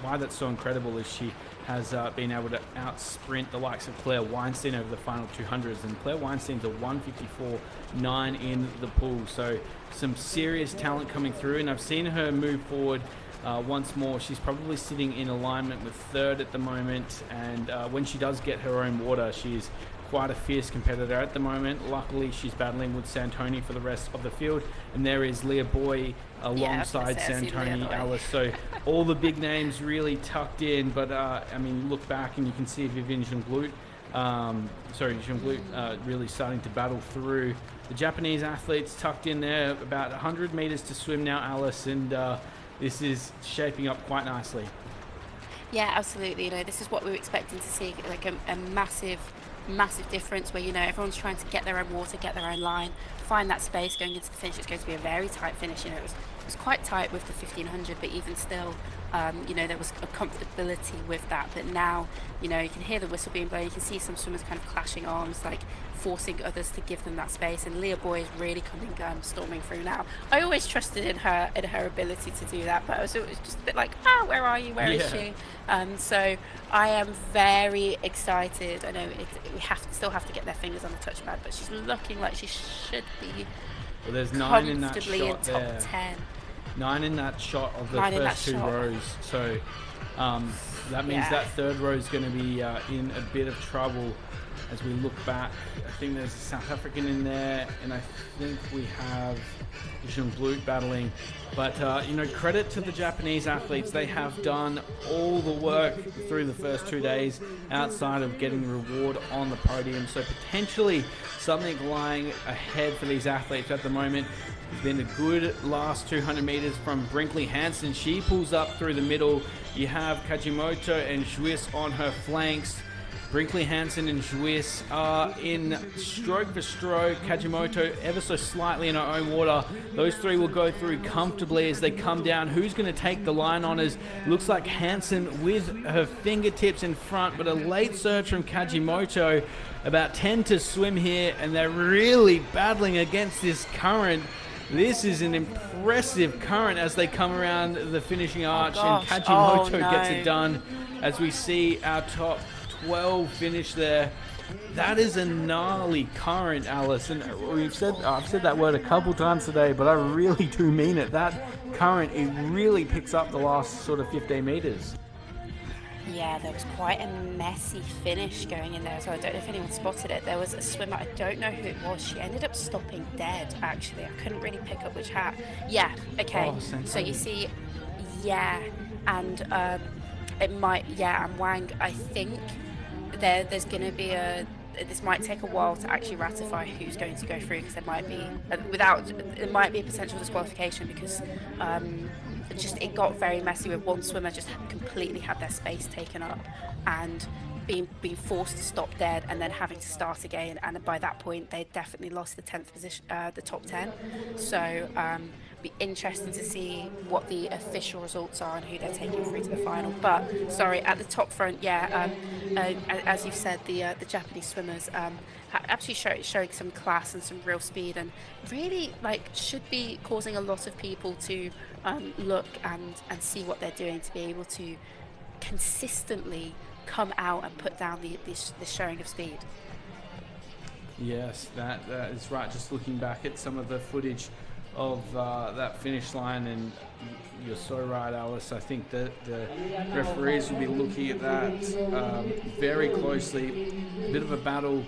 why that's so incredible is she has been able to out-sprint the likes of Claire Weinstein over the final 200s, and Claire Weinstein's a 1:54.9 in the pool, so some serious talent coming through, and I've seen her move forward Once more, she's probably sitting in alignment with third at the moment, and when she does get her own water, she's quite a fierce competitor at the moment. Luckily, she's battling with Santoni for the rest of the field, and there is Leah Boy Yeah, I was alongside gonna say, I see Leah Santoni, Boy. Alice. So all the big names really tucked in, but I mean, look back and you can see Vivian Junglut, really starting to battle through. The Japanese athletes tucked in there, about 100 meters to swim now, Alice, and this is shaping up quite nicely. Yeah, absolutely. This is what we were expecting to see, like a massive, massive difference where, everyone's trying to get their own water, get their own line, find that space going into the finish. It's going to be a very tight finish. It was quite tight with the 1500, but even still, there was a comfortability with that. But now, you can hear the whistle being blown. You can see some swimmers kind of clashing arms, like forcing others to give them that space. And Leah Boy is really coming, storming through now. I always trusted in her ability to do that, but it was just a bit like, where are you? Where is she? So I am very excited. I know we still have to get their fingers on the touchpad, but she's looking like she should be. Well, there's 9 in that comfortably in shot top there. 10. 9 in that shot of the Nine in that first two shot. rows. So that means Yeah. that third row is going to be in a bit of trouble as we look back. I think there's a South African in there, and I think we have Junglut battling. But, credit to the Japanese athletes. They have done all the work through the first 2 days outside of getting the reward on the podium. So potentially something lying ahead for these athletes at the moment. It's been a good last 200 meters from Brinkley Hansen. She pulls up through the middle. You have Kajimoto and Juice on her flanks. Brinkley Hansen and Juice are in stroke for stroke. Kajimoto ever so slightly in her own water. Those three will go through comfortably as they come down. Who's going to take the line honors? Looks like Hansen with her fingertips in front, but a late surge from Kajimoto. About 10 to swim here, and they're really battling against this current. This is an impressive current as they come around the finishing arch, and Kajimoto gets it done as we see our top 12 finish there. That is a gnarly current, Alice, and I've said that word a couple times today, but I really do mean it. That current, it really picks up the last sort of 15 meters. Yeah, there was quite a messy finish going in there, so I don't know if anyone spotted it. There was a swimmer, I don't know who it was. She ended up stopping dead, actually. I couldn't really pick up which hat. Yeah, okay. So you see, yeah, and and Wang, I think there's going to be this might take a while to actually ratify who's going to go through, because there might be it might be a potential disqualification, because it got very messy with one swimmer just completely had their space taken up and being forced to stop dead and then having to start again, and by that point they definitely lost the 10th position, the top 10. So be interesting to see what the official results are and who they're taking through to the final. But sorry, at the top front, as you've said, the Japanese swimmers actually showing some class and some real speed, and really should be causing a lot of people to look and see what they're doing, to be able to consistently come out and put down the showing of speed. Yes, that is right. Just looking back at some of the footage of that finish line, and you're so right, Alice. I think that the referees will be looking at that very closely. A bit of a battle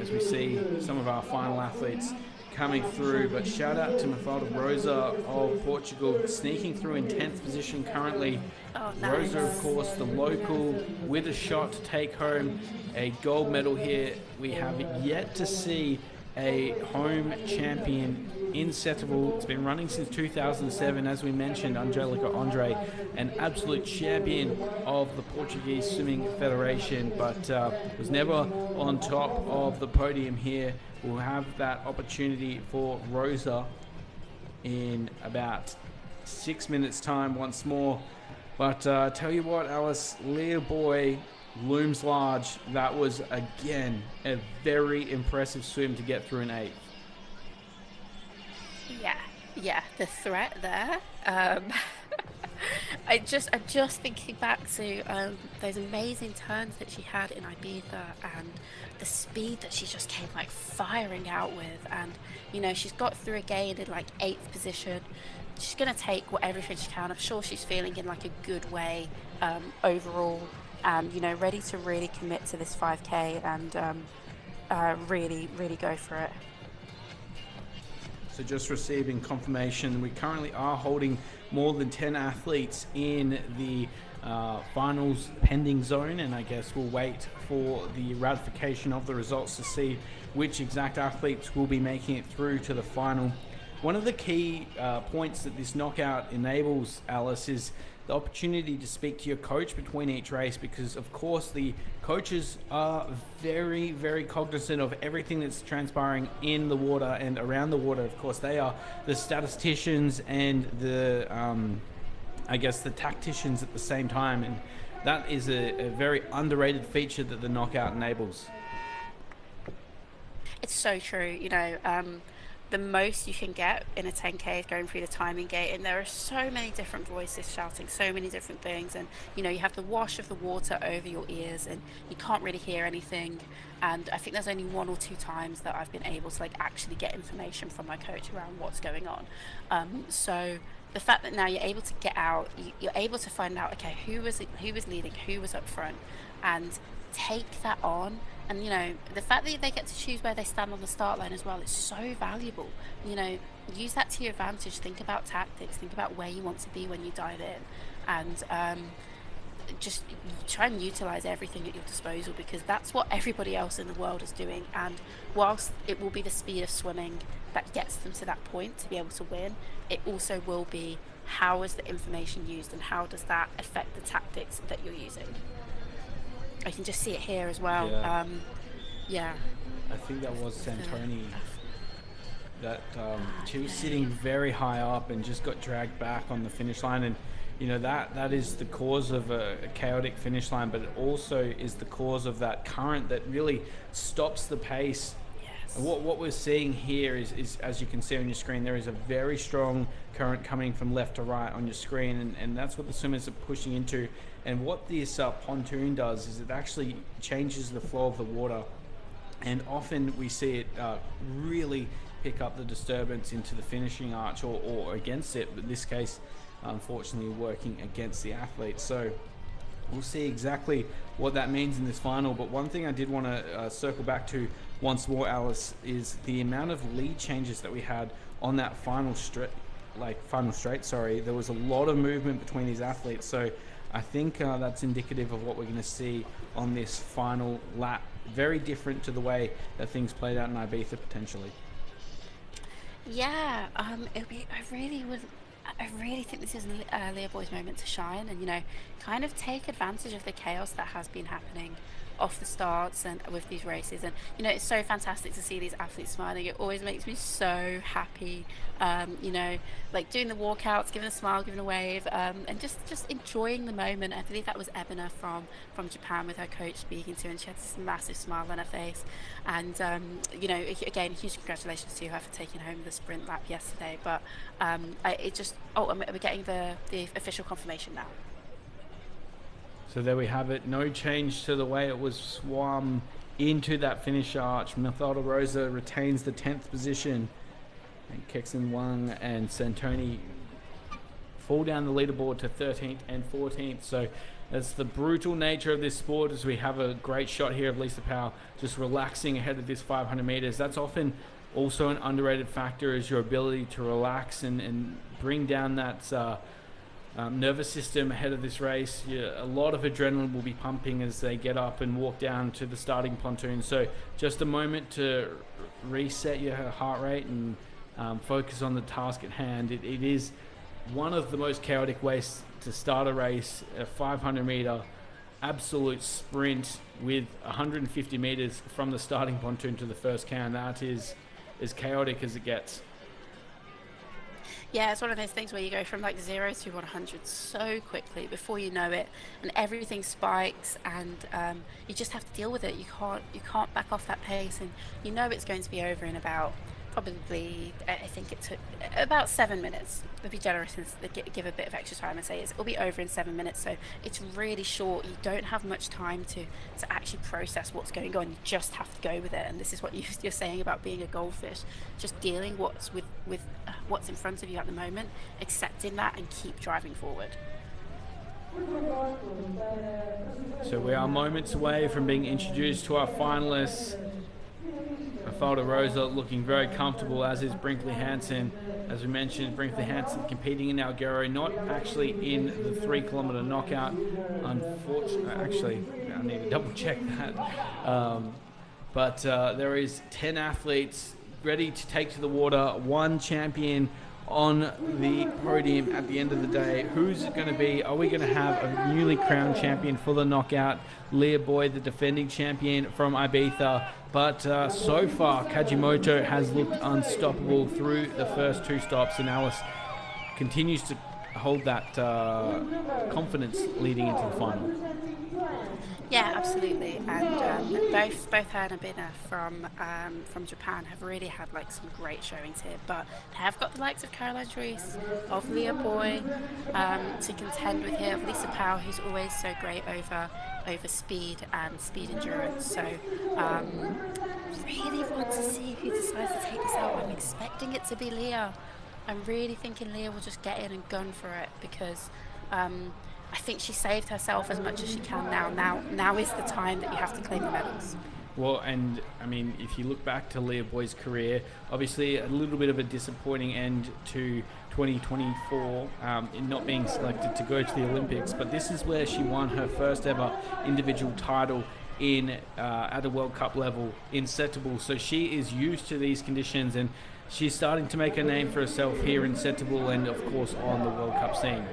as we see some of our final athletes coming through, but shout out to Mafalda Rosa of Portugal, sneaking through in 10th position currently. Oh, nice. Rosa, of course, the local, with a shot to take home a gold medal here. We have yet to see a home champion in Setubal. It's been running since 2007, as we mentioned. Angelica Andre, an absolute champion of the Portuguese Swimming Federation, but was never on top of the podium here. We'll have that opportunity for Rosa in about 6 minutes time once more. But tell you what, Alice, Leah Boy looms large. That was, again, a very impressive swim to get through an 8th. Yeah, the threat there. I'm just thinking back to those amazing turns that she had in Ibiza, and the speed that she just came firing out with, and she's got through again in 8th position. she's going to take everything she can. I'm sure she's feeling in like a good way overall, and ready to really commit to this 5K and really, really go for it. So just receiving confirmation, we currently are holding more than 10 athletes in the finals pending zone, and I guess we'll wait for the ratification of the results to see which exact athletes will be making it through to the final. One of the key points that this knockout enables, Alice, is the opportunity to speak to your coach between each race, because of course the coaches are very, very cognizant of everything that's transpiring in the water and around the water. Of course, they are the statisticians and the I guess the tacticians at the same time, and that is a very underrated feature that the knockout enables. It's so true. The most you can get in a 10K is going through the timing gate, and there are so many different voices shouting so many different things, and you have the wash of the water over your ears and you can't really hear anything. And I think there's only one or two times that I've been able to like actually get information from my coach around what's going on. So the fact that now you're able to get out, you're able to find out, okay, who was leading, who was up front, and take that on. And the fact that they get to choose where they stand on the start line as well is so valuable. Use that to your advantage. Think about tactics, think about where you want to be when you dive in, and just try and utilize everything at your disposal, because that's what everybody else in the world is doing. And whilst it will be the speed of swimming that gets them to that point to be able to win, it also will be how is the information used and how does that affect the tactics that you're using. I can just see it here as well. Yeah. Yeah. I think that was Santoni. That she was sitting very high up and just got dragged back on the finish line, and that is the cause of a chaotic finish line, but it also is the cause of that current that really stops the pace. Yes. And what we're seeing here is, as you can see on your screen, there is a very strong current coming from left to right on your screen, and that's what the swimmers are pushing into. And what this pontoon does is it actually changes the flow of the water, and often we see it really pick up the disturbance into the finishing arch or against it, but in this case unfortunately working against the athlete. So we'll see exactly what that means in this final. But one thing I did want to circle back to once more, Alice, is the amount of lead changes that we had on that final straight. There was a lot of movement between these athletes, so I think that's indicative of what we're going to see on this final lap. Very different to the way that things played out in Ibiza potentially. Yeah. I really think this is Leah Boy's moment to shine, and kind of take advantage of the chaos that has been happening off the starts and with these races. And it's so fantastic to see these athletes smiling. It always makes me so happy. Like doing the walkouts, giving a smile, giving a wave, and just enjoying the moment. I believe that was Ebina from Japan with her coach speaking to her, and she had this massive smile on her face. And again, huge congratulations to her for taking home the sprint lap yesterday. But we're getting the official confirmation now. So there we have it. No change to the way it was swum into that finish arch. Mathilda Rosa retains the 10th position, and Kexon Wang and Santoni fall down the leaderboard to 13th and 14th. So that's the brutal nature of this sport, as we have a great shot here of Lisa Powell just relaxing ahead of this 500 meters. That's often also an underrated factor, is your ability to relax and bring down that nervous system ahead of this race. A lot of adrenaline will be pumping as they get up and walk down to the starting pontoon. So just a moment to reset your heart rate and focus on the task at hand. It is one of the most chaotic ways to start a race, a 500 meter absolute sprint with 150 meters from the starting pontoon to the first can. That is as chaotic as it gets. Yeah, it's one of those things where you go from like 0 to 100 so quickly before you know it, and everything spikes, and you just have to deal with it. You can't back off that pace, and it's going to be over in about probably, I think it took about 7 minutes. I'd be generous and give a bit of extra time and say it'll be over in 7 minutes. So it's really short. You don't have much time to actually process what's going on. You just have to go with it. And this is what you're saying about being a goldfish, just dealing with what's in front of you at the moment, accepting that, and keep driving forward. So we are moments away from being introduced to our finalists. Mafalda Rosa looking very comfortable, as is Brinkley Hansen. As we mentioned, Brinkley Hansen competing in Alghero, not actually in the 3 kilometre knockout. Unfortunately, actually, I need to double check that. But there is 10 athletes ready to take to the water, one champion on the podium at the end of the day. Who's it going to be? Are we going to have a newly crowned champion for the knockout, Leah Boyd, the defending champion from Ibiza? But so far, Kajimoto has looked unstoppable through the first 2 stops, and Alice continues to hold that confidence leading into the final. Yeah, absolutely. And both her and Abina from Japan have really had like some great showings here. But they have got the likes of Caroline Joyce, of Leah Boy, to contend with here, of Lisa Powell, who's always so great over speed and speed endurance. So really want to see who decides to take this out. I'm expecting it to be Leah. I'm really thinking Leah will just get in and gun for it, because I think she saved herself as much as she can now. Now is the time that you have to claim the medals. Well, and I mean, if you look back to Leah Boy's career, obviously a little bit of a disappointing end to 2024 in not being selected to go to the Olympics, but this is where she won her first ever individual title in at a World Cup level in Setubal. So she is used to these conditions, and she's starting to make a name for herself here in Setubal and, of course, on the World Cup scene.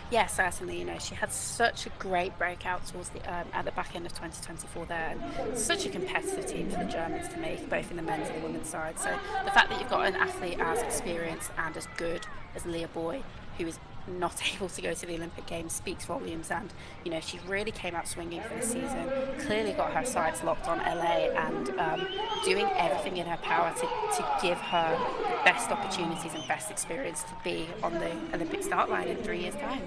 Yeah, certainly. You know, she had such a great breakout towards the at the back end of 2024 there, and such a competitive team for the Germans to make, both in the men's and the women's side. So the fact that you've got an athlete as experienced and as good as Leah Boy, who is not able to go to the Olympic Games, speaks volumes. And you know, she really came out swinging for the season, clearly got her sights locked on LA, and doing everything in her power to give her the best opportunities and best experience to be on the Olympic start line in 3 years' time.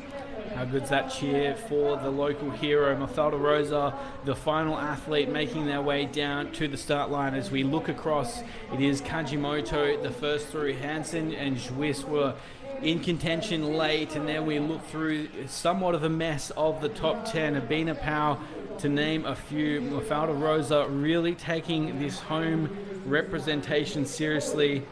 How good's that cheer for the local hero, Mafalda Rosa, the final athlete making their way down to the start line. As we look across, it is Kajimoto, the first through. Hansen and Juice were in contention late, and then we look through somewhat of a mess of the top 10. Abina Powell, to name a few. Mafalda Rosa really taking this home representation seriously.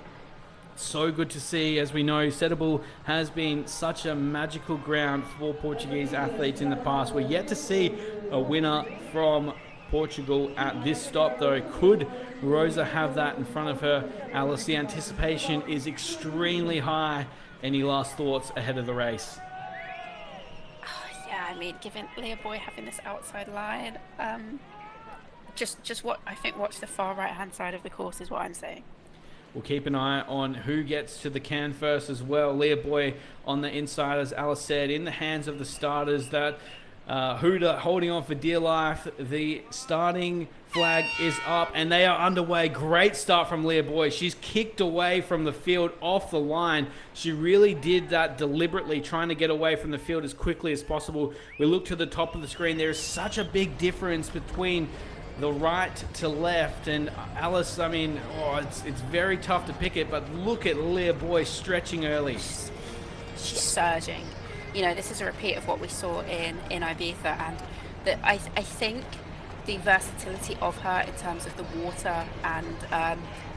So good to see. As we know, Setubal has been such a magical ground for Portuguese athletes in the past. We're yet to see a winner from Portugal at this stop, though. Could Rosa have that in front of her? Alice, the anticipation is extremely high. Any last thoughts ahead of the race? Yeah, I mean, given Leah Boy having this outside line, just what I think, watch the far right hand side of the course is what I'm saying. We'll keep an eye on who gets to the can first as well. Leah Boy on the inside, as Alice said, in the hands of the starters. That Huda holding on for dear life. The starting flag is up and they are underway. Great start from Leah Boy. She's kicked away from the field off the line. She really did that deliberately, trying to get away from the field as quickly as possible. We look to the top of the screen. There is such a big difference between the right to left, and Alice, I mean, it's very tough to pick it, but look at Leah Boy stretching early. She's surging. You know, this is a repeat of what we saw in Ibiza, and I think the versatility of her in terms of the water and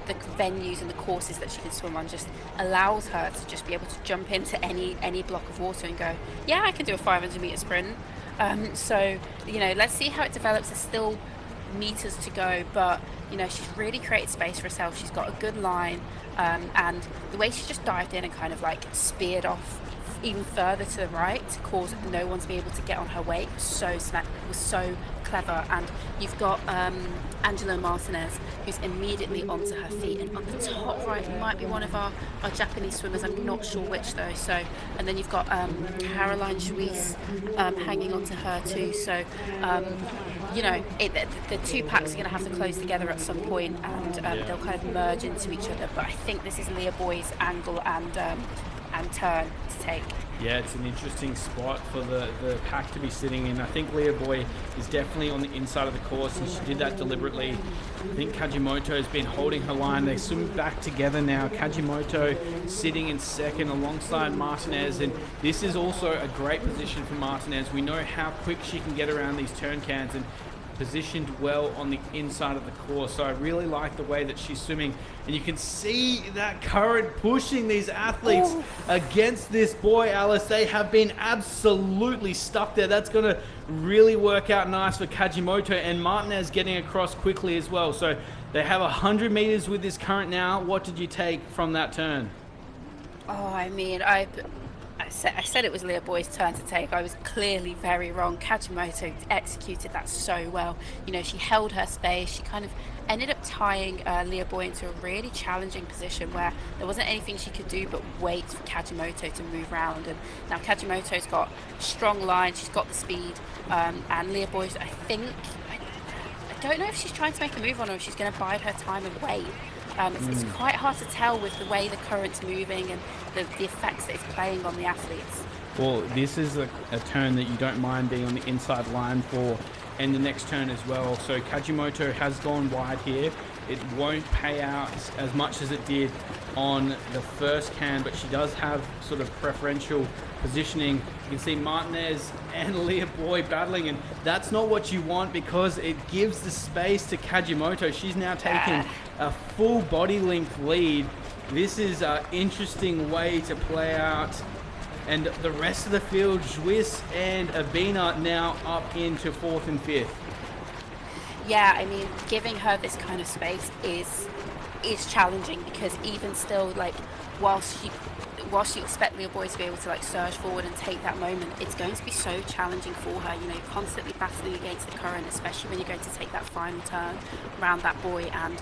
the venues and the courses that she can swim on just allows her to just be able to jump into any block of water and go, yeah, I can do a 500 meter sprint. So, you know, let's see how it develops. There's still meters to go, but you know, she's really created space for herself. She's got a good line, and the way she just dived in and kind of like speared off even further to the right to cause no one to be able to get on her weight. Was so clever. And you've got Angela Martinez, who's immediately onto her feet, and on the top right might be one of our Japanese swimmers. I'm not sure which though. So, and then you've got Caroline Juice hanging onto her too. So, the two packs are going to have to close together at some point, and they'll kind of merge into each other. But I think this is Leah Boy's angle and turn to take. Yeah, it's an interesting spot for the pack to be sitting in. I think Leah Boy is definitely on the inside of the course, and she did that deliberately. I think Kajimoto has been holding her line. They swim back together now. Kajimoto sitting in second alongside Martinez, and this is also a great position for Martinez. We know how quick she can get around these turn cans, and positioned well on the inside of the course. So I really like the way that she's swimming, and you can see that current pushing these athletes against this boy, Alice. They have been absolutely stuck there. That's going to really work out nice for Kajimoto, and Martinez getting across quickly as well. So they have 100 meters with this current now. What did you take from that turn? I mean, I said it was Leah Boy's turn to take. I was clearly very wrong. Kajimoto executed that so well. She held her space. She kind of ended up tying Leah Boy into a really challenging position where there wasn't anything she could do but wait for Kajimoto to move around. And now Kajimoto's got strong line. She's got the speed. And Leah Boy's, I don't know if she's trying to make a move on or if she's going to bide her time and wait. It's quite hard to tell with the way the current's moving and the effects that it's playing on the athletes. Well, this is a turn that you don't mind being on the inside line for, and the next turn as well. So Kajimoto has gone wide here. It won't pay out as much as it did on the first can, but she does have sort of preferential positioning. You can see Martinez and Leah Boy battling, and that's not what you want because it gives the space to Kajimoto. She's now taking a full body length lead. This is an interesting way to play out. And the rest of the field, Juiz and Abina now up into 4th and 5th. Yeah, I mean, giving her this kind of space is challenging because even still, like, whilst you expect Leah Boy to be able to like surge forward and take that moment, it's going to be so challenging for her. Constantly battling against the current, especially when you're going to take that final turn around that boy. And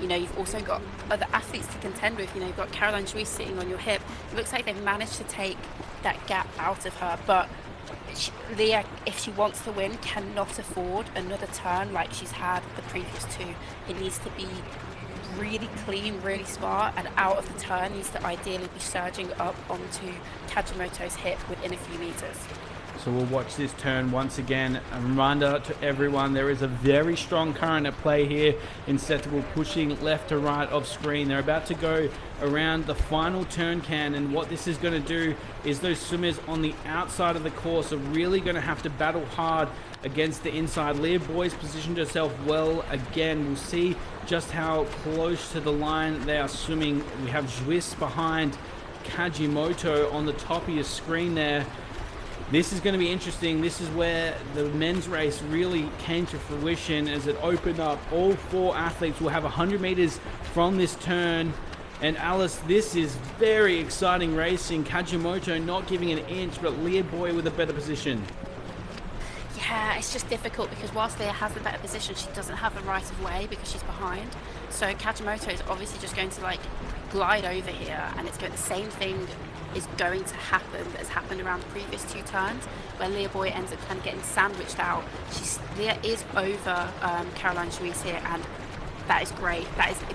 you've also got other athletes to contend with. You've got Caroline Juiz sitting on your hip. It looks like they've managed to take that gap out of her, but Leah, if she wants to win, cannot afford another turn like she's had the previous two. It needs to be really clean, really smart, and out of the turn needs to ideally be surging up onto Kajimoto's hip within a few meters. So we'll watch this turn once again. A reminder to everyone, there is a very strong current at play here in Setubal, pushing left to right of screen. They're about to go around the final turn can, and what this is going to do is those swimmers on the outside of the course are really going to have to battle hard against the inside. Leah Boy's positioned herself well again. We'll see just how close to the line they are swimming. We have Juiz behind Kajimoto on the top of your screen there. This is going to be interesting. This is where the men's race really came to fruition as it opened up. All 4 athletes will have 100 meters from this turn. And Alice, this is very exciting racing. Kajimoto not giving an inch, but Leah Boy with a better position. Yeah, it's just difficult because whilst Leah has the better position, she doesn't have the right of way because she's behind. So Kajimoto is obviously just going to like glide over here, and the same thing is going to happen that has happened around the previous 2 turns where Leah Boy ends up kind of getting sandwiched out. Leah is over Caroline Juiz here, and that is great.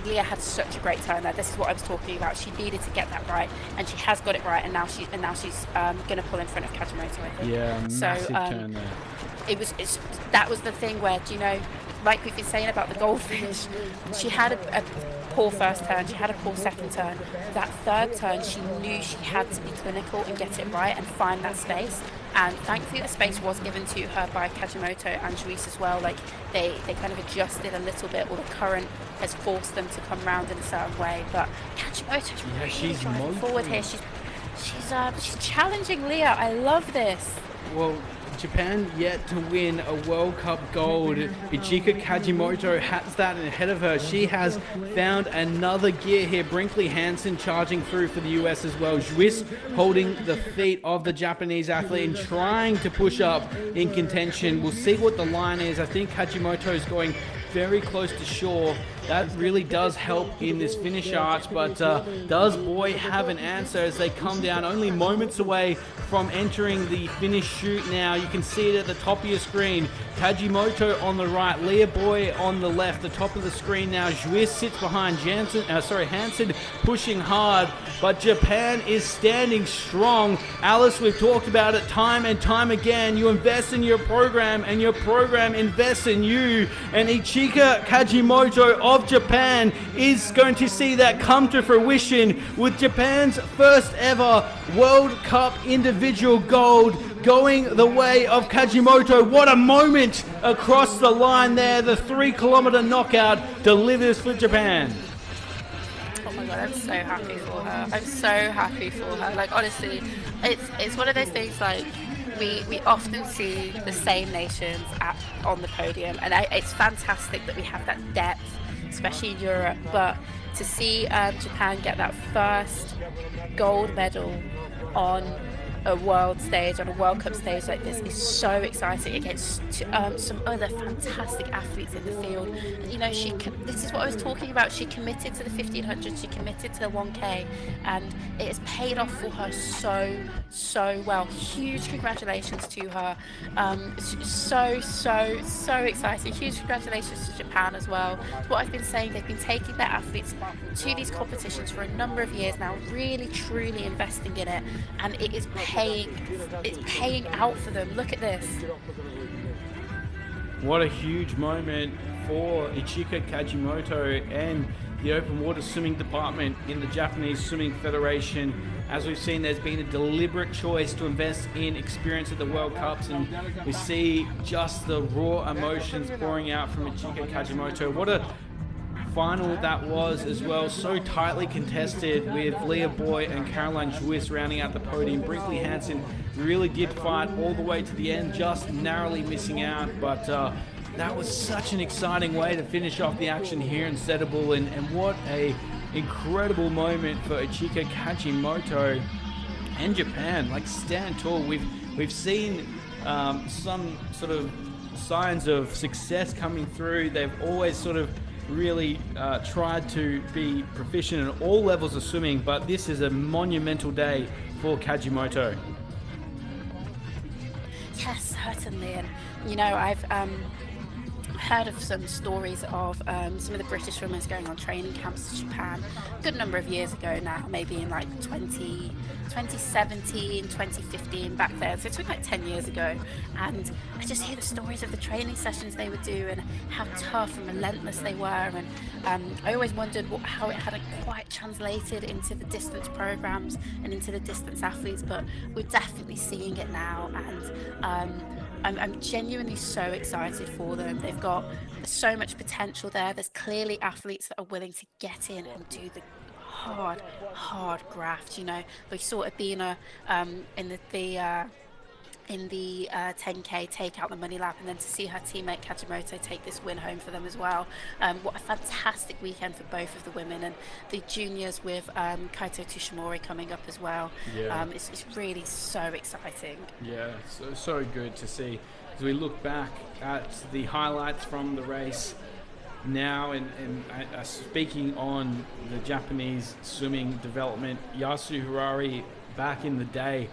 Leah had such a great turn there. This is what I was talking about. She needed to get that right, and she has got it right. And now she's going to pull in front of Kajimoto, I think. Yeah, massive turn there. That was the thing where, like we've been saying about the goldfish, she had a poor first turn, she had a poor second turn. That third turn, she knew she had to be clinical and get it right and find that space. And thankfully, the space was given to her by Kajimoto and Juiz as well. Like they kind of adjusted a little bit, or the current has forced them to come round in a certain way. But Kajimoto's really driving forward here. She's challenging Leah. I love this. Well, Japan yet to win a World Cup gold. Ichika Kajimoto has that ahead of her. She has found another gear here. Brinkley Hansen charging through for the US as well. Juiz holding the feet of the Japanese athlete and trying to push up in contention. We'll see what the line is. I think Kajimoto is going very close to shore. That really does help in this finish arch, but does Boy have an answer as they come down only moments away from entering the finish chute now? You can see it at the top of your screen. Kajimoto on the right, Leah Boy on the left, the top of the screen now. Juiz sits behind Hansen pushing hard, but Japan is standing strong. Alice, we've talked about it time and time again. You invest in your program and your program invests in you, and Ichika Kajimoto of Japan is going to see that come to fruition with Japan's first ever World Cup individual gold going the way of Kajimoto. What a moment across the line there. The 3-kilometer knockout delivers for Japan. Oh my God, I'm so happy for her. I'm so happy for her. Like, honestly, it's one of those things, like, we often see the same nations on the podium, and it's fantastic that we have that depth, especially in Europe, but to see Japan get that first gold medal on a world stage, on a World Cup stage like this, is so exciting against some other fantastic athletes in the field. And, you know, this is what I was talking about. She committed to the 1500, she committed to the 1K, and it has paid off for her so well. Huge congratulations to her. It's so exciting. Huge congratulations to Japan as well. What I've been saying, they've been taking their athletes to these competitions for a number of years now, really truly investing in it, and it is paying out for them. Look at this. What a huge moment for Ichika Kajimoto and the open water swimming department in the Japanese Swimming Federation. As we've seen, there's been a deliberate choice to invest in experience at the World Cups, and we see just the raw emotions pouring out from Ichika Kajimoto. What a final that was as well, so tightly contested with Leah Boy and Caroline Juiz rounding out the podium. Brinkley Hansen really did fight all the way to the end, just narrowly missing out, but that was such an exciting way to finish off the action here in Setubal, and what a incredible moment for Ichika Kajimoto and Japan. Like, stand tall. We've seen some sort of signs of success coming through. They've always sort of really tried to be proficient in all levels of swimming, but this is a monumental day for Kajimoto. Yes, certainly. And you know, I've heard of some stories of some of the British swimmers going on training camps to Japan a good number of years ago now, maybe in like 2017, 2015, back there. So it took like 10 years ago. And I just hear the stories of the training sessions they would do and how tough and relentless they were. And I always wondered how it hadn't quite translated into the distance programs and into the distance athletes, but we're definitely seeing it now. And I'm genuinely so excited for them. They've got so much potential there. There's clearly athletes that are willing to get in and do the hard graft. You know, we saw Abina in the 10K take out the money lap, and then to see her teammate Kajimoto take this win home for them as well. What a fantastic weekend for both of the women, and the juniors with Kaito Tushimori coming up as well. Yeah. It's really so exciting. Yeah, so good to see as we look back at the highlights from the race now, and speaking on the Japanese swimming development, Yasu Harari back in the day,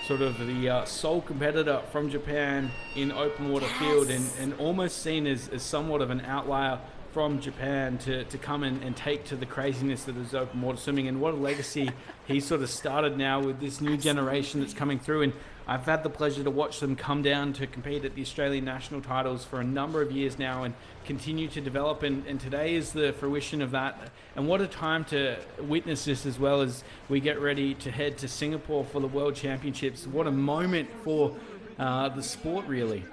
sort of the sole competitor from Japan in open water field, and almost seen as somewhat of an outlier from Japan to come and take to the craziness that is open water swimming, and what a legacy he sort of started now with this new generation that's coming through. And I've had the pleasure to watch them come down to compete at the Australian national titles for a number of years now and continue to develop, and today is the fruition of that. And what a time to witness this, as well as we get ready to head to Singapore for the World Championships. What a moment for the sport, really.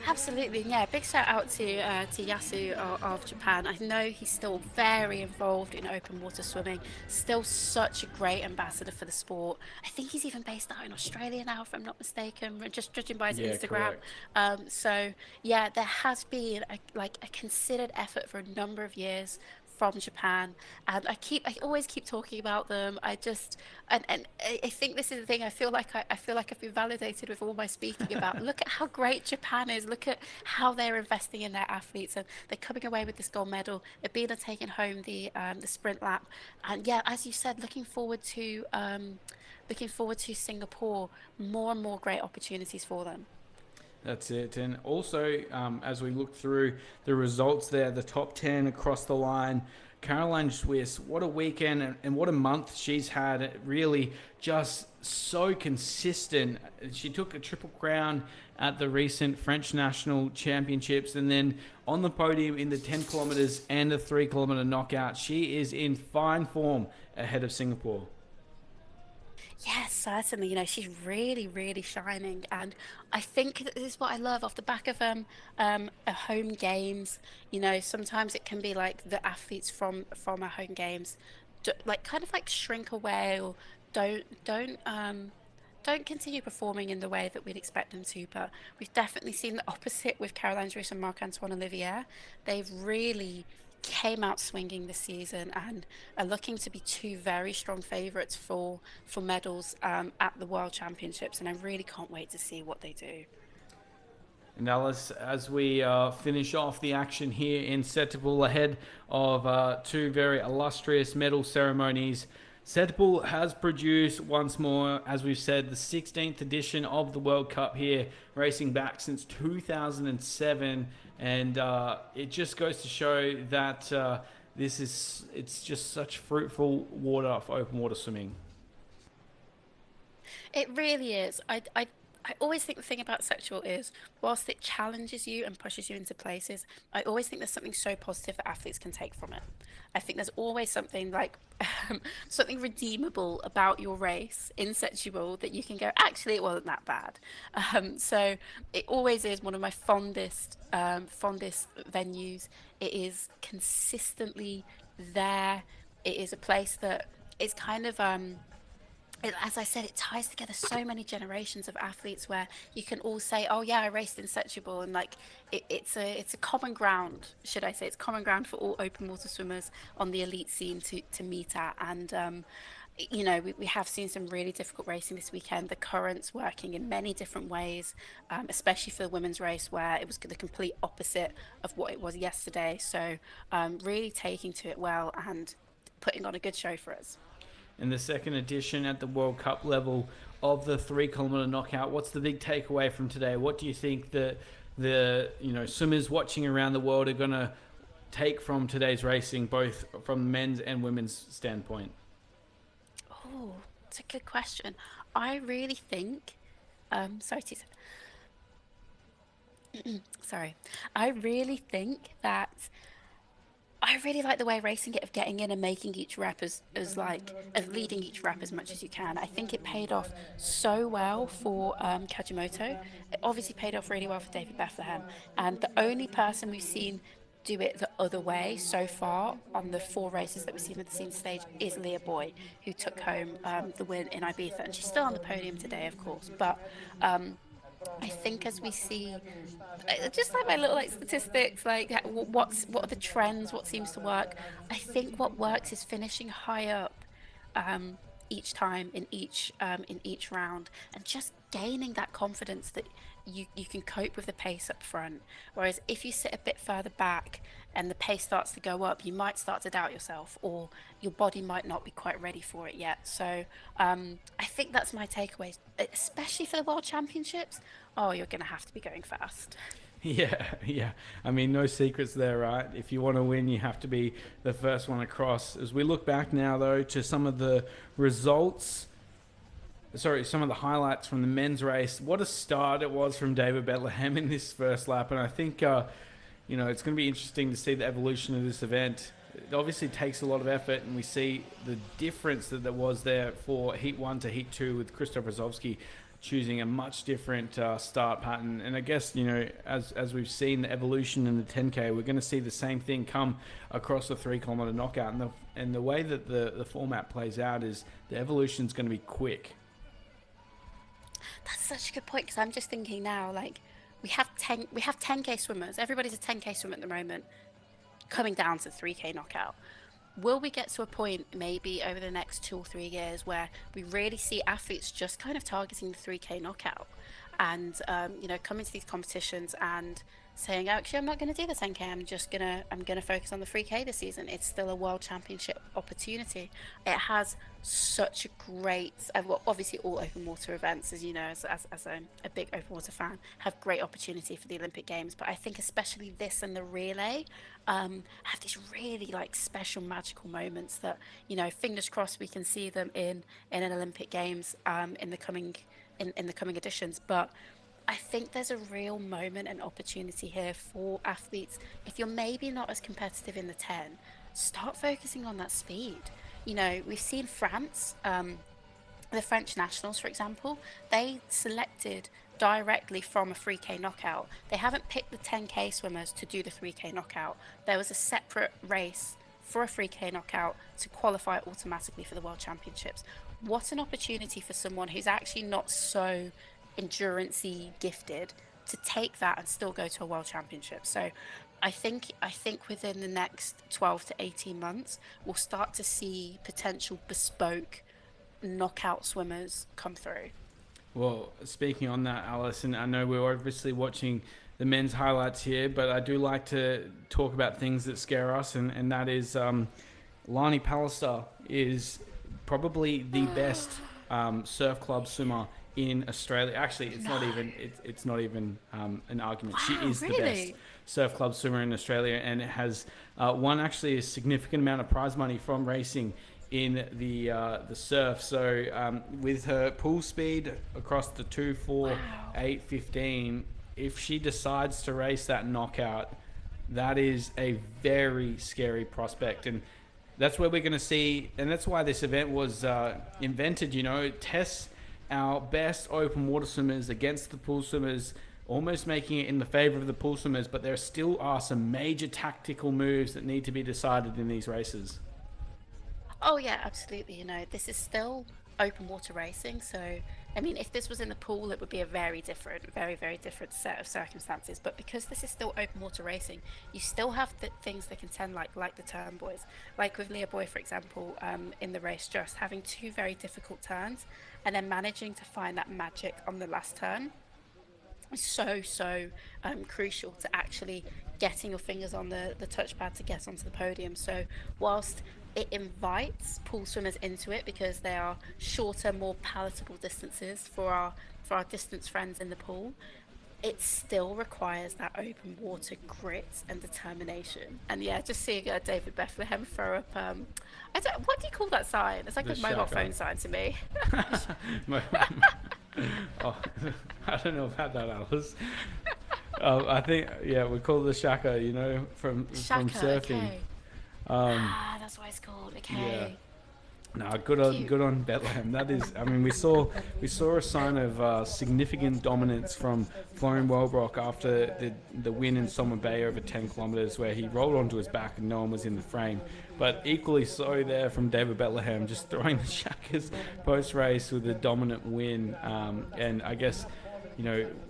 Absolutely, yeah. Big shout out to Yasu of Japan. I know he's still very involved in open water swimming. Still such a great ambassador for the sport. I think he's even based out in Australia now, if I'm not mistaken. Just judging by his Yeah, Instagram. correct. So yeah, there has been a considered effort for a number of years from Japan, and I always keep talking about them. And I think this is the thing. I feel like I've been validated with all my speaking about. Look at how great Japan is. Look at how they're investing in their athletes, and they're coming away with this gold medal. Abina taking home the sprint lap, and yeah, as you said, looking forward to Singapore. More and more great opportunities for them. That's it. And also, as we look through the results there, the top 10 across the line, Caroline Swiss, what a weekend and what a month she's had. Really just so consistent. She took a triple crown at the recent French National Championships and then on the podium in the 10 kilometres and the 3 kilometre knockout. She is in fine form ahead of Singapore. Yes, certainly. She's really, really shining, and I think that this is what I love off the back of a home games. Sometimes it can be like the athletes from our home games, like kind of like shrink away or don't continue performing in the way that we'd expect them to. But we've definitely seen the opposite with Caroline Dries and Marc-Antoine Olivier. They've really came out swinging this season and are looking to be two very strong favourites for medals at the World Championships. And I really can't wait to see what they do. And Alice, as we finish off the action here in Setubal ahead of two very illustrious medal ceremonies, Setubal has produced once more, as we've said, the 16th edition of the World Cup here, racing back since 2007, and it just goes to show that it's just such fruitful water for open water swimming. It really is. I always think the thing about sexual is, whilst it challenges you and pushes you into places, I always think there's something so positive that athletes can take from it. I think there's always something like something redeemable about your race in sexual that you can go, actually, it wasn't that bad. So it always is one of my fondest venues. It is consistently there. It is a place that is kind of as I said, it ties together so many generations of athletes where you can all say, "Oh yeah, I raced in Setubal," and like it's a common ground, should I say? It's common ground for all open water swimmers on the elite scene to meet at. And we have seen some really difficult racing this weekend. The currents working in many different ways, especially for the women's race, where it was the complete opposite of what it was yesterday. So really taking to it well and putting on a good show for us. In the second edition at the World Cup level of the 3 kilometre knockout. What's the big takeaway from today? What do you think that the swimmers watching around the world are going to take from today's racing, both from men's and women's standpoint? Oh, it's a good question. I really think, sorry, sorry. I really think that I really like the way racing it of getting in and making each rep as leading each rep as much as you can. I think it paid off so well for Kajimoto. It obviously paid off really well for David Bethlehem. And the only person we've seen do it the other way so far on the four races that we've seen at the scene stage is Leah Boy, who took home the win in Ibiza. And she's still on the podium today, of course. But I think as we see, just like my little like statistics, like what are the trends, what seems to work. I think what works is finishing high up um, each time in each round, and just gaining that confidence that you can cope with the pace up front. Whereas if you sit a bit further back and the pace starts to go up, you might start to doubt yourself, or your body might not be quite ready for it yet. So I think that's my takeaway, especially for the World Championships. Oh, you're going to have to be going fast. Yeah, yeah. I mean, no secrets there, right? If you want to win, you have to be the first one across. As we look back now, though, to some of the results, some of the highlights from the men's race. What a start it was from David Bethlehem in this first lap, and I think it's going to be interesting to see the evolution of this event. It obviously takes a lot of effort, and we see the difference that there was there for Heat 1 to Heat 2 with Christoph Rozovsky. choosing a much different start pattern. And I guess, as we've seen the evolution in the 10K, we're going to see the same thing come across the 3 kilometer knockout. And the way that the format plays out is the evolution is going to be quick. That's such a good point because I'm just thinking now, like we have 10K swimmers. Everybody's a 10K swimmer at the moment, coming down to 3K knockout. Will we get to a point maybe over the next 2 or 3 years where we really see athletes just kind of targeting the 3K knockout and coming to these competitions and saying, actually, I'm not going to do the 10K. I'm gonna focus on the 3K this season. It's still a world championship opportunity. It has such a great, well, obviously all open water events, as you know, as a big open water fan, have great opportunity for the Olympic Games. But I think especially this and the relay have these really like special magical moments that, fingers crossed we can see them in an Olympic Games in the coming editions. But I think there's a real moment and opportunity here for athletes. If you're maybe not as competitive in the 10, start focusing on that speed. We've seen France, the French nationals, for example, they selected directly from a 3K knockout. They haven't picked the 10K swimmers to do the 3K knockout. There was a separate race for a 3K knockout to qualify automatically for the World Championships. What an opportunity for someone who's actually not so endurancey gifted to take that and still go to a World Championship. So I think within the next 12 to 18 months, we'll start to see potential bespoke knockout swimmers come through. Well, speaking on that, Alison, I know we're obviously watching the men's highlights here, but I do like to talk about things that scare us, and that is Lani Pallister is probably the best surf club swimmer in Australia. Actually, it's No. not even an argument. She Wow, is the best really? surf club swimmer in Australia, and has won actually a significant amount of prize money from racing in the surf. So with her pool speed across the 2, 4, Wow. 8, 15, if she decides to race that knockout, that is a very scary prospect. And that's where we're going to see, and that's why this event was invented. It tests our best open water swimmers against the pool swimmers, almost making it in the favor of the pool swimmers. But there still are some major tactical moves that need to be decided in these races. Oh yeah, absolutely. This is still open water racing, so I mean, if this was in the pool, it would be a very different, very, very different set of circumstances. But because this is still open water racing, you still have things that contend like the turn boys, like with Leah Boy, for example, in the race, just having two very difficult turns and then managing to find that magic on the last turn is so crucial to actually getting your fingers on the touchpad to get onto the podium. So whilst it invites pool swimmers into it because they are shorter, more palatable distances for our distance friends in the pool, it still requires that open water grit and determination. And yeah, just seeing David Bethlehem throw up I don't, what do you call that sign? It's like The a mobile Shaka. phone sign to me. Oh, I don't know about that, Alice. I think, yeah, we call it the Shaka, from Shaka, surfing. okay. Um, Ah, that's what it's called. yeah. Okay. No, Cute. good on Bethlehem. That is, I mean, we saw a sign of significant dominance from Florian Wellbrock after the win in Summer Bay over 10 kilometres, where he rolled onto his back and no one was in the frame. But equally so there from David Bethlehem, just throwing the shackers post race with a dominant win. And I guess,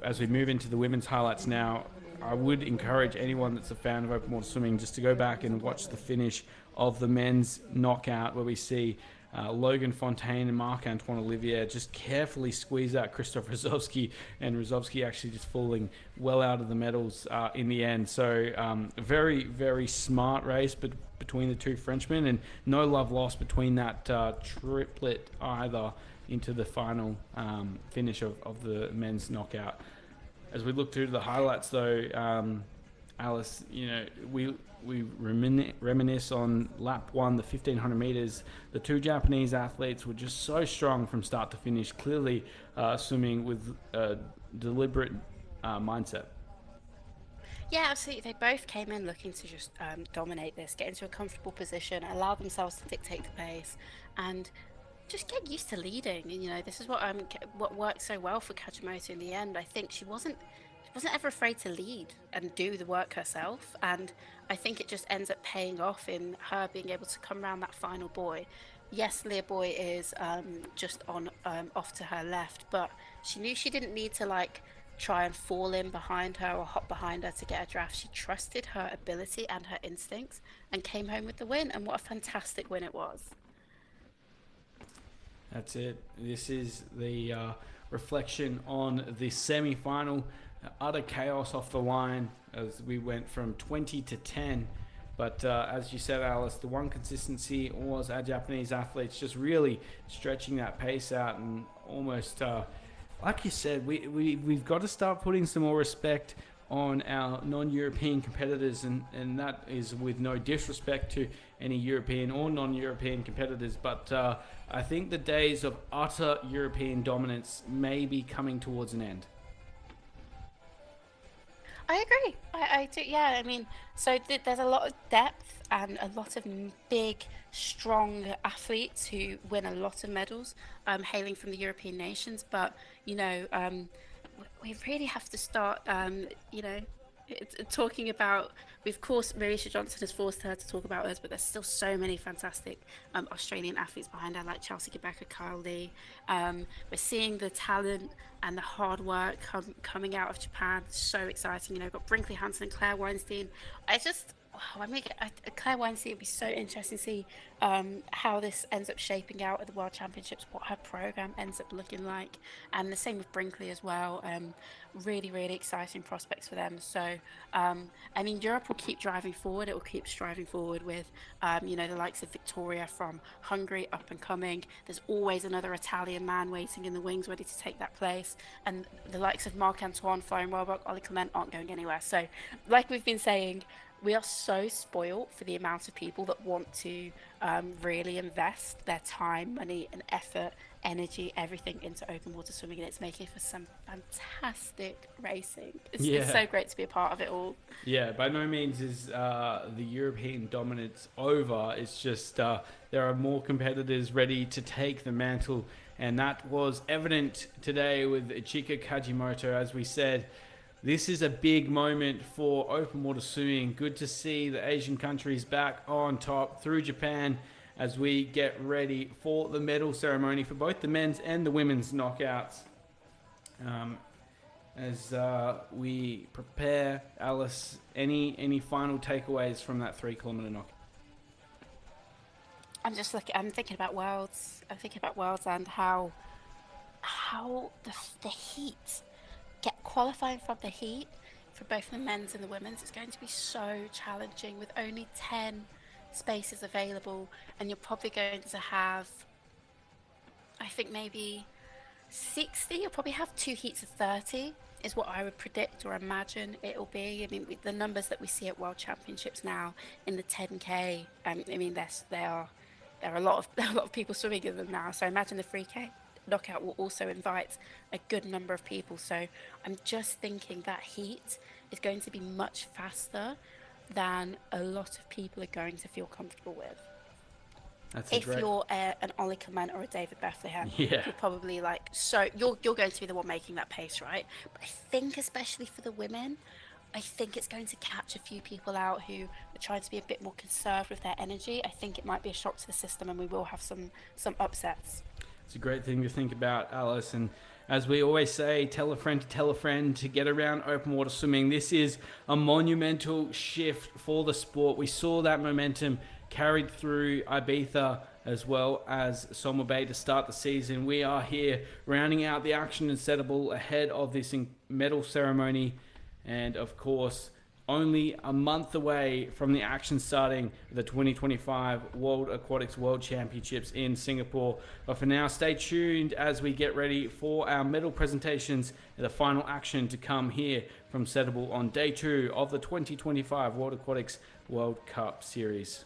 as we move into the women's highlights now, I would encourage anyone that's a fan of open water swimming just to go back and watch the finish of the men's knockout, where we see Logan Fontaine and Marc-Antoine Olivier just carefully squeeze out Christoph Rozovsky, and Rozovsky actually just falling well out of the medals in the end. So very, very smart race between the two Frenchmen, and no love lost between that triplet either into the final finish of the men's knockout. As we look through the highlights, though, Alice, we reminisce on lap one, the 1500 meters. The two Japanese athletes were just so strong from start to finish, clearly swimming with a deliberate mindset. Yeah, absolutely. They both came in looking to just dominate this, get into a comfortable position, allow themselves to dictate the pace, and just get used to leading. And, this is what worked so well for Kajimoto in the end. I think she wasn't ever afraid to lead and do the work herself. And I think it just ends up paying off in her being able to come around that final buoy. Yes, Leah Boy is just on off to her left, but she knew she didn't need to like try and fall in behind her or hop behind her to get a draft. She trusted her ability and her instincts and came home with the win. And what a fantastic win it was. That's it. This is the reflection on the semi-final. Utter chaos off the line as we went from 20 to 10. But as you said, Alice, the one consistency was our Japanese athletes just really stretching that pace out and almost, like you said, we've got to start putting some more respect on our non-European competitors, and that is with no disrespect to any European or non-European competitors, but I think the days of utter European dominance may be coming towards an end. I agree. I do. Yeah. I mean, so there's a lot of depth and a lot of big, strong athletes who win a lot of medals, hailing from the European nations. But you know, we really have to start, talking about. Of course, Marisha Johnson has forced her to talk about us, but there's still so many fantastic Australian athletes behind her, like Chelsea Gabeka, Kyle Lee. We're seeing the talent and the hard work coming out of Japan. So exciting. Got Brinkley Hansen and Claire Weinstein. I just, wow, Claire Weinstein, would be so interesting to see how this ends up shaping out at the World Championships, what her program ends up looking like. And the same with Brinkley as well. Really, really exciting prospects for them. So, I mean, Europe will keep driving forward. It will keep striving forward with, the likes of Victoria from Hungary up and coming. There's always another Italian man waiting in the wings, ready to take that place. And the likes of Marc Antoine, Florian Welbach, Ollie Clement aren't going anywhere. So, like we've been saying, we are so spoilt for the amount of people that want to really invest their time, money, and effort, energy, everything into open water swimming, and it's making for some fantastic racing. It's Yeah, so great to be a part of it all. yeah. By no means is the European dominance over. It's just there are more competitors ready to take the mantle, and that was evident today with Ichika Kajimoto. As we said, this is a big moment for open water swimming. Good to see the Asian countries back on top through Japan as we get ready for the medal ceremony for both the men's and the women's knockouts. Um, as we prepare, Alice, any final takeaways from that 3 kilometer knockout? I'm thinking about worlds. I'm thinking about worlds and how the heat get qualifying from the heat for both the men's and the women's. It's going to be so challenging with only 10 spaces available, and you're probably going to have, I think, maybe 60. You'll probably have two heats of 30 is what I would predict or imagine it'll be. I mean, the numbers that we see at World Championships now in the 10K, I mean, there are a lot of a lot of people swimming in them now. So I imagine the 3K knockout will also invite a good number of people. So I'm just thinking that heat is going to be much faster than a lot of people are going to feel comfortable with. That's a If great. you're an Ollie Clement or a David Bethlehem, Yeah. you're probably like, so you're going to be the one making that pace, right? But I think especially for the women, I think it's going to catch a few people out who are trying to be a bit more conserved with their energy. I think it might be a shock to the system, and we will have some upsets. It's a great thing to think about, Alice. And as we always say, tell a friend to get around open water swimming. This is a monumental shift for the sport. We saw that momentum carried through Ibiza as well as Soma Bay to start the season. We are here rounding out the action in Setubal ahead of this medal ceremony. And of course, only a month away from the action starting the 2025 World Aquatics World Championships in Singapore. But for now, stay tuned as we get ready for our medal presentations and the final action to come here from Setubal on day 2 of the 2025 World Aquatics World Cup Series.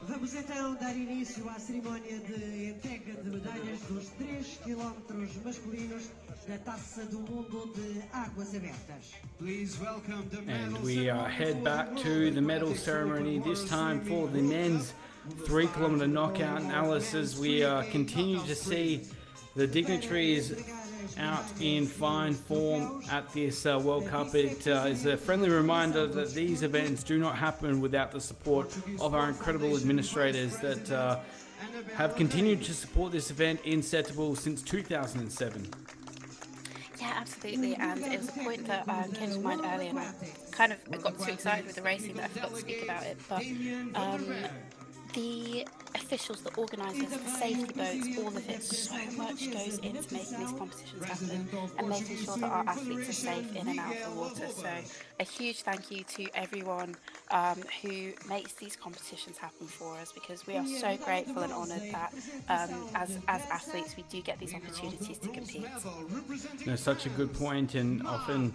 Vamos então dar início à cerimónia de entrega de medalhas dos 3 km masculinos da Taça do Mundo de Águas Abertas. And we head back to the medal ceremony, this time for the men's 3 km knockout. And Alice, as we continue to see the dignitaries out in fine form at this World Cup, it is a friendly reminder that these events do not happen without the support of our incredible administrators that have continued to support this event in Setubal since 2007. Yeah, absolutely. And it was a point that came to mind earlier, and I got too excited with the racing that I forgot to speak about it. But the officials, the organisers, the safety boats, all of it, so much goes into making these competitions happen and making sure that our athletes are safe in and out of the water. So a huge thank you to everyone who makes these competitions happen for us, because we are so grateful and honoured that as athletes we do get these opportunities to compete. No, such a good point, and often,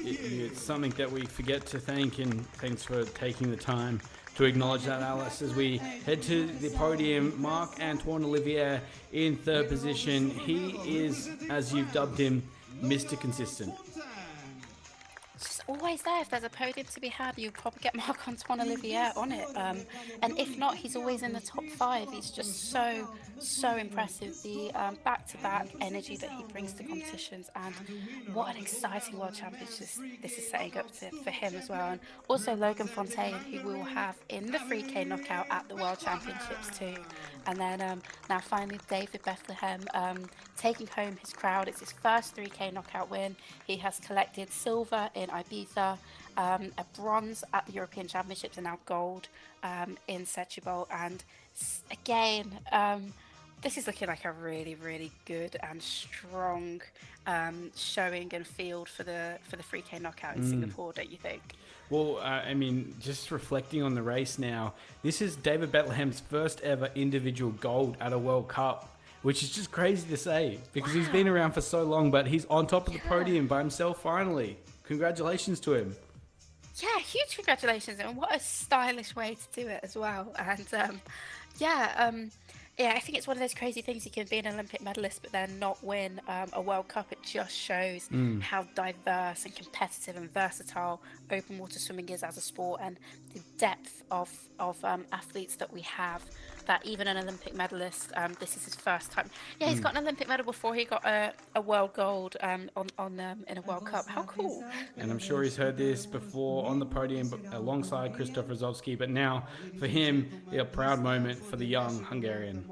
it's something that we forget to thank, and thanks for taking the time to acknowledge that, Alice. As we head to the podium, Marc-Antoine Olivier in third position. He is, as you've dubbed him, Mr. Consistent. Just always there. If there's a podium to be had, you probably get Marc-Antoine Olivier on it. And if not, he's always in the top 5. He's just so impressive. The back-to-back energy that he brings to competitions, and what an exciting World Championship this is setting up for him as well. And also Logan Fontaine, who we will have in the 3K knockout at the World Championships too. And then now finally David Bethlehem taking home his crowd. It's his first 3K knockout win. He has collected silver in Ibiza, a bronze at the European Championships, and now gold in Setubal. And again, this is looking like a really, really good and strong showing and field for the 3K knockout in Singapore, don't you think? Well, just reflecting on the race now, this is David Bethlehem's first ever individual gold at a World Cup, which is just crazy to say because he's been around for so long, but he's on top of the podium by himself finally. Congratulations to him. Yeah, huge congratulations, and what a stylish way to do it as well. And yeah, I think it's one of those crazy things. You can be an Olympic medalist but then not win a World Cup. It just shows how diverse and competitive and versatile open water swimming is as a sport, and the depth of athletes that we have. That even an Olympic medalist, this is his first time. Yeah, he's got an Olympic medal before he got a world gold in a World Cup. How cool! And I'm sure he's heard this before on the podium alongside Krzysztof Rozowski, but now for him, a proud moment for the young Hungarian.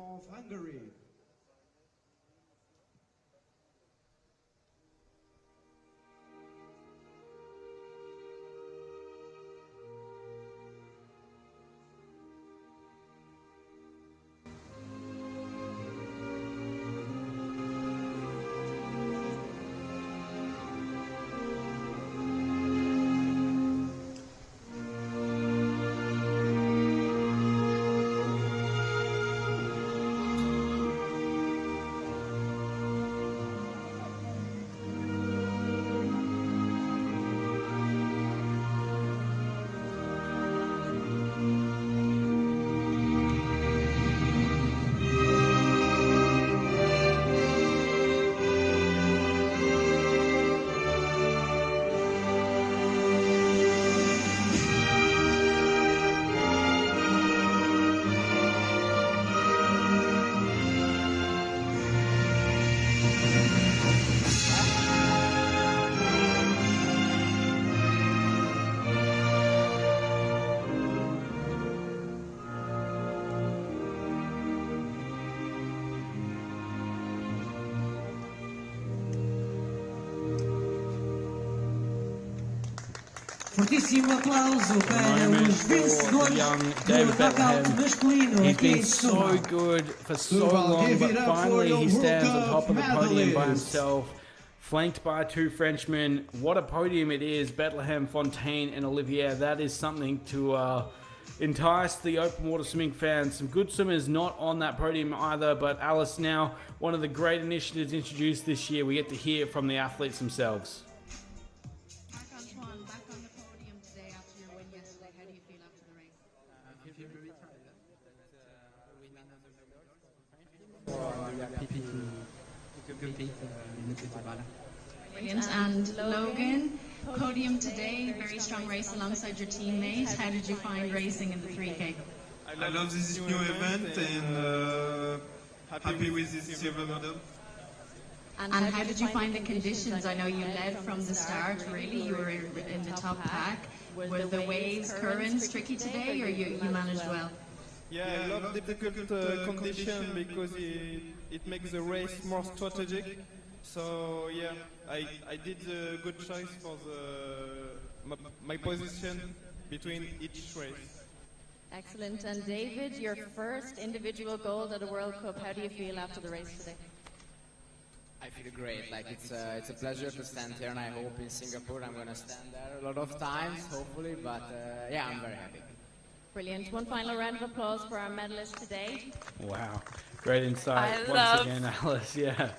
Fortíssimo aplauso para os vencedores do knockout masculino. He's been so good for so long, but finally he stands on top of the podium by himself, flanked by two Frenchmen. What a podium it is, Bethlehem, Fontaine and Olivier. That is something to entice the open water swimming fans. Some good swimmers not on that podium either, but Alice, now one of the great initiatives introduced this year. We get to hear from the athletes themselves. Back on the podium today after your win yesterday. How do you feel after the race? we are happy to compete in the Setubal. Brilliant. And Logan, podium today, very strong race alongside your teammate. How did you find racing in the 3K? I love this new event and happy with this silver medal. And how did you find the conditions? I know you led from the start, really. You were in the top pack. Were the waves, currents tricky today, or you managed well? Yeah, I love difficult condition because it makes the race more strategic. So yeah, I did a good choice for my position between each race. Excellent. And David, your first individual gold at a World Cup. How do you feel after the race today? I feel great. Like it's a pleasure to stand here, and I hope in Singapore I'm going to stand there a lot of times, hopefully. But yeah, I'm very happy. Brilliant. One final round of applause for our medalist today. Wow. Great insight once again, Alice. Yeah.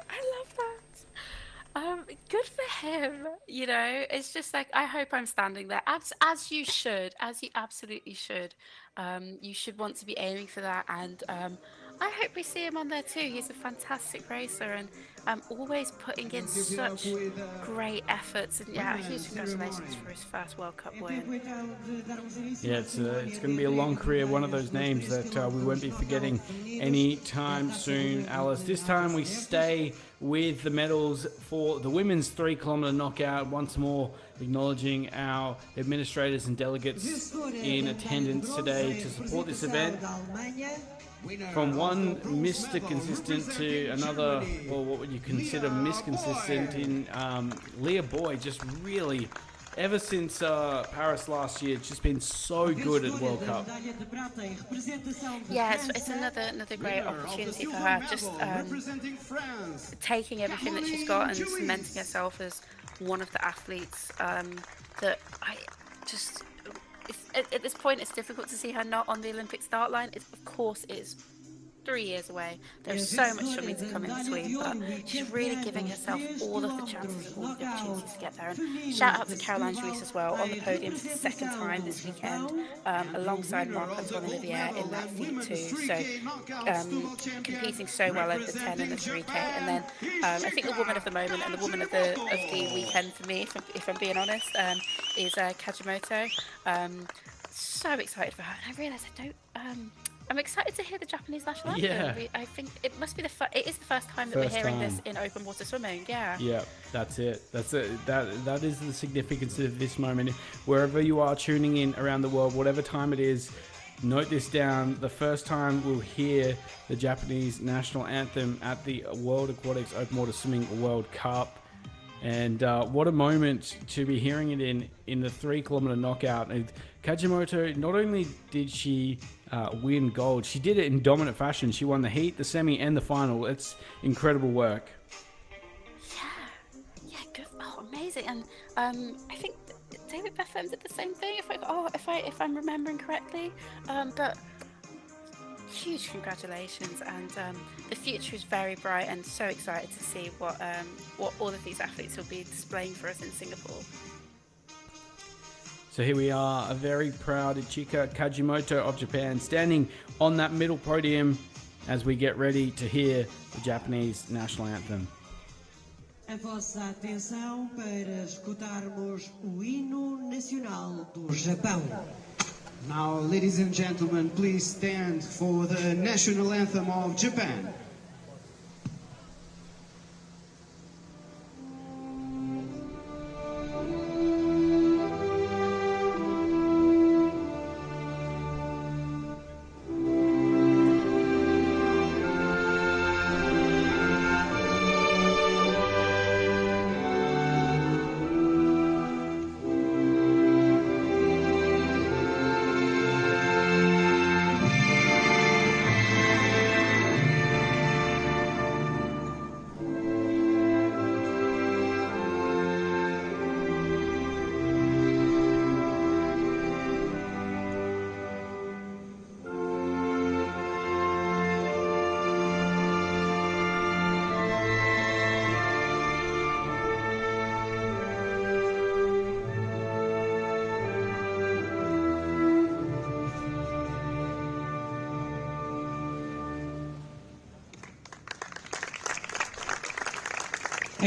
I love that. Good for him. You know, it's just like, I hope I'm standing there as you should, as you absolutely should. You should want to be aiming for that, and I hope we see him on there too. He's a fantastic racer and always putting in such great efforts. And yeah, huge congratulations for his first World Cup win. Yeah, it's going to be a long career. One of those names that we won't be forgetting anytime soon, Alice. This time we stay with the medals for the women's 3-kilometer knockout. Once more, acknowledging our administrators and delegates in attendance today to support this event. From one Mr. Consistent to another, or what would you consider misconsistent in Leah Boyd, just really, ever since Paris last year, it's just been so good at the World Cup. Yeah, it's another great opportunity for her, just taking everything that she's got and cementing herself as one of the athletes that I just... At this point, it's difficult to see her not on the Olympic start line. Of course, it is 3 years away. There's so much for me to come in between, but she's really giving herself all of the chances and all of the opportunities to get there. And shout out to Caroline Juice as well, on the podium for the second time this weekend, alongside Marc-Antoine Olivier in that feat too. So competing so well over the 10 and the 3K. And then I think the woman of the moment and the woman of the weekend for me, if I'm being honest, is Kajimoto. So excited for her, and I realise I don't. I'm excited to hear the Japanese national anthem. Yeah. I think it must be it is the first time that we're hearing this in open water swimming. Yeah. Yeah, that's it. That's it. That is the significance of this moment. Wherever you are tuning in around the world, whatever time it is, note this down. The first time we'll hear the Japanese national anthem at the World Aquatics Open Water Swimming World Cup. And what a moment to be hearing it in the 3-kilometer knockout. And Kajimoto, not only did she win gold, she did it in dominant fashion. She won the heat, the semi, and the final. It's incredible work. Yeah, good. Oh, amazing. And I think David Bethlehem did the same thing. If I'm remembering correctly. But huge congratulations, and the future is very bright, and so excited to see what all of these athletes will be displaying for us in Singapore. So here we are, a very proud Ichika Kajimoto of Japan, standing on that middle podium as we get ready to hear the Japanese national anthem. A vossa atenção para escutarmos o hino nacional do Japão. Now, ladies and gentlemen, please stand for the national anthem of Japan.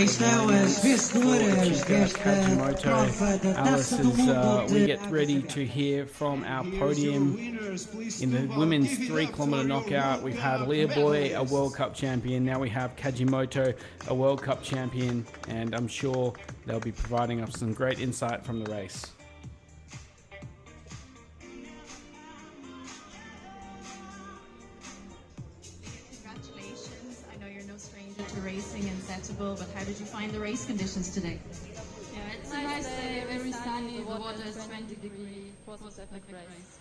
estão as vencedoras desta Kajimoto. prova da Alice, Taça do Mundo as we de get ready to hear from our podium in the women's 3 kilometer knockout. We've had Leah Boy, a World Cup champion. Now we have Kajimoto, a World Cup champion, and I'm sure they'll be providing us some great insight from the race. Congratulations. I know you're no stranger to racing in Setubal, but how did you find the race conditions today? Yeah, it's a nice day, very sunny, the water is 20 degrees, it was a perfect race.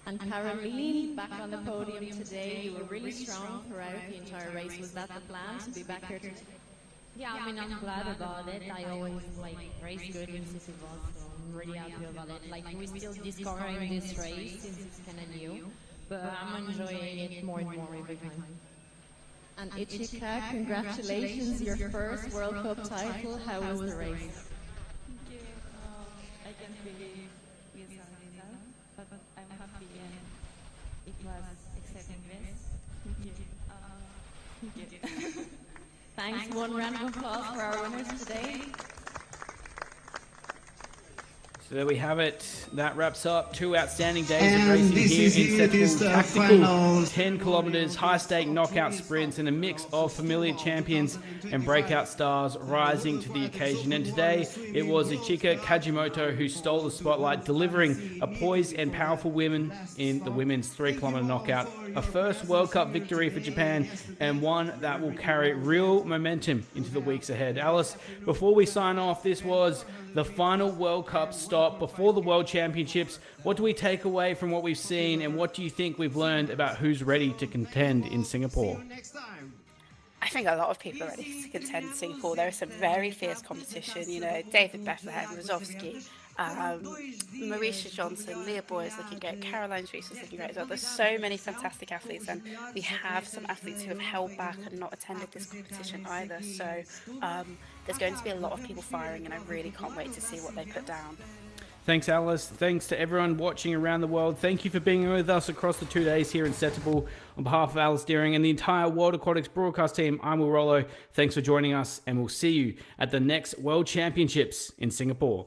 And Caroline, back on the podium today, you were really strong throughout the entire race. Was that the plan, to be back here today? Yeah, I mean, I'm glad about it. I always race good in Setubal, so I'm really happy about it. We're still discovering this race since it's kind of new, but I'm enjoying it more and more every time. And Ichika, congratulations, your first World Cup title. How was the race? Thank you. I can't believe we saw it, but I'm happy and it was exciting race. Thank you. Thank you. Thanks. One round of applause for our winners today. So there we have it. That wraps up 2 outstanding days And of racing this here is in it, is Setubal. the Tactical final 10 kilometres, high-stake knockout sprints, and a mix of familiar champions and breakout stars rising to the occasion. And today, it was Ichika Kajimoto who stole the spotlight, delivering a poised and powerful woman in the women's 3 kilometre knockout. A first World Cup victory for Japan, and one that will carry real momentum into the weeks ahead. Alice, before we sign off, this was the final World Cup stop before the World Championships. What do we take away from what we've seen, and what do you think we've learned about who's ready to contend in Singapore? I think a lot of people are ready to contend in Singapore. There is some very fierce competition. You know, David Bethlehem, Rozovsky, Marisha Johnson, Leah Boy is looking great, Caroline Reese is looking great as well. There's so many fantastic athletes, and we have some athletes who have held back and not attended this competition either. So there's going to be a lot of people firing, and I really can't wait to see what they put down. Thanks, Alice. Thanks to everyone watching around the world. Thank you for being with us across the 2 days here in Setubal. On behalf of Alice Deering and the entire World Aquatics broadcast team, I'm Will Rollo. Thanks for joining us, and we'll see you at the next World Championships in Singapore.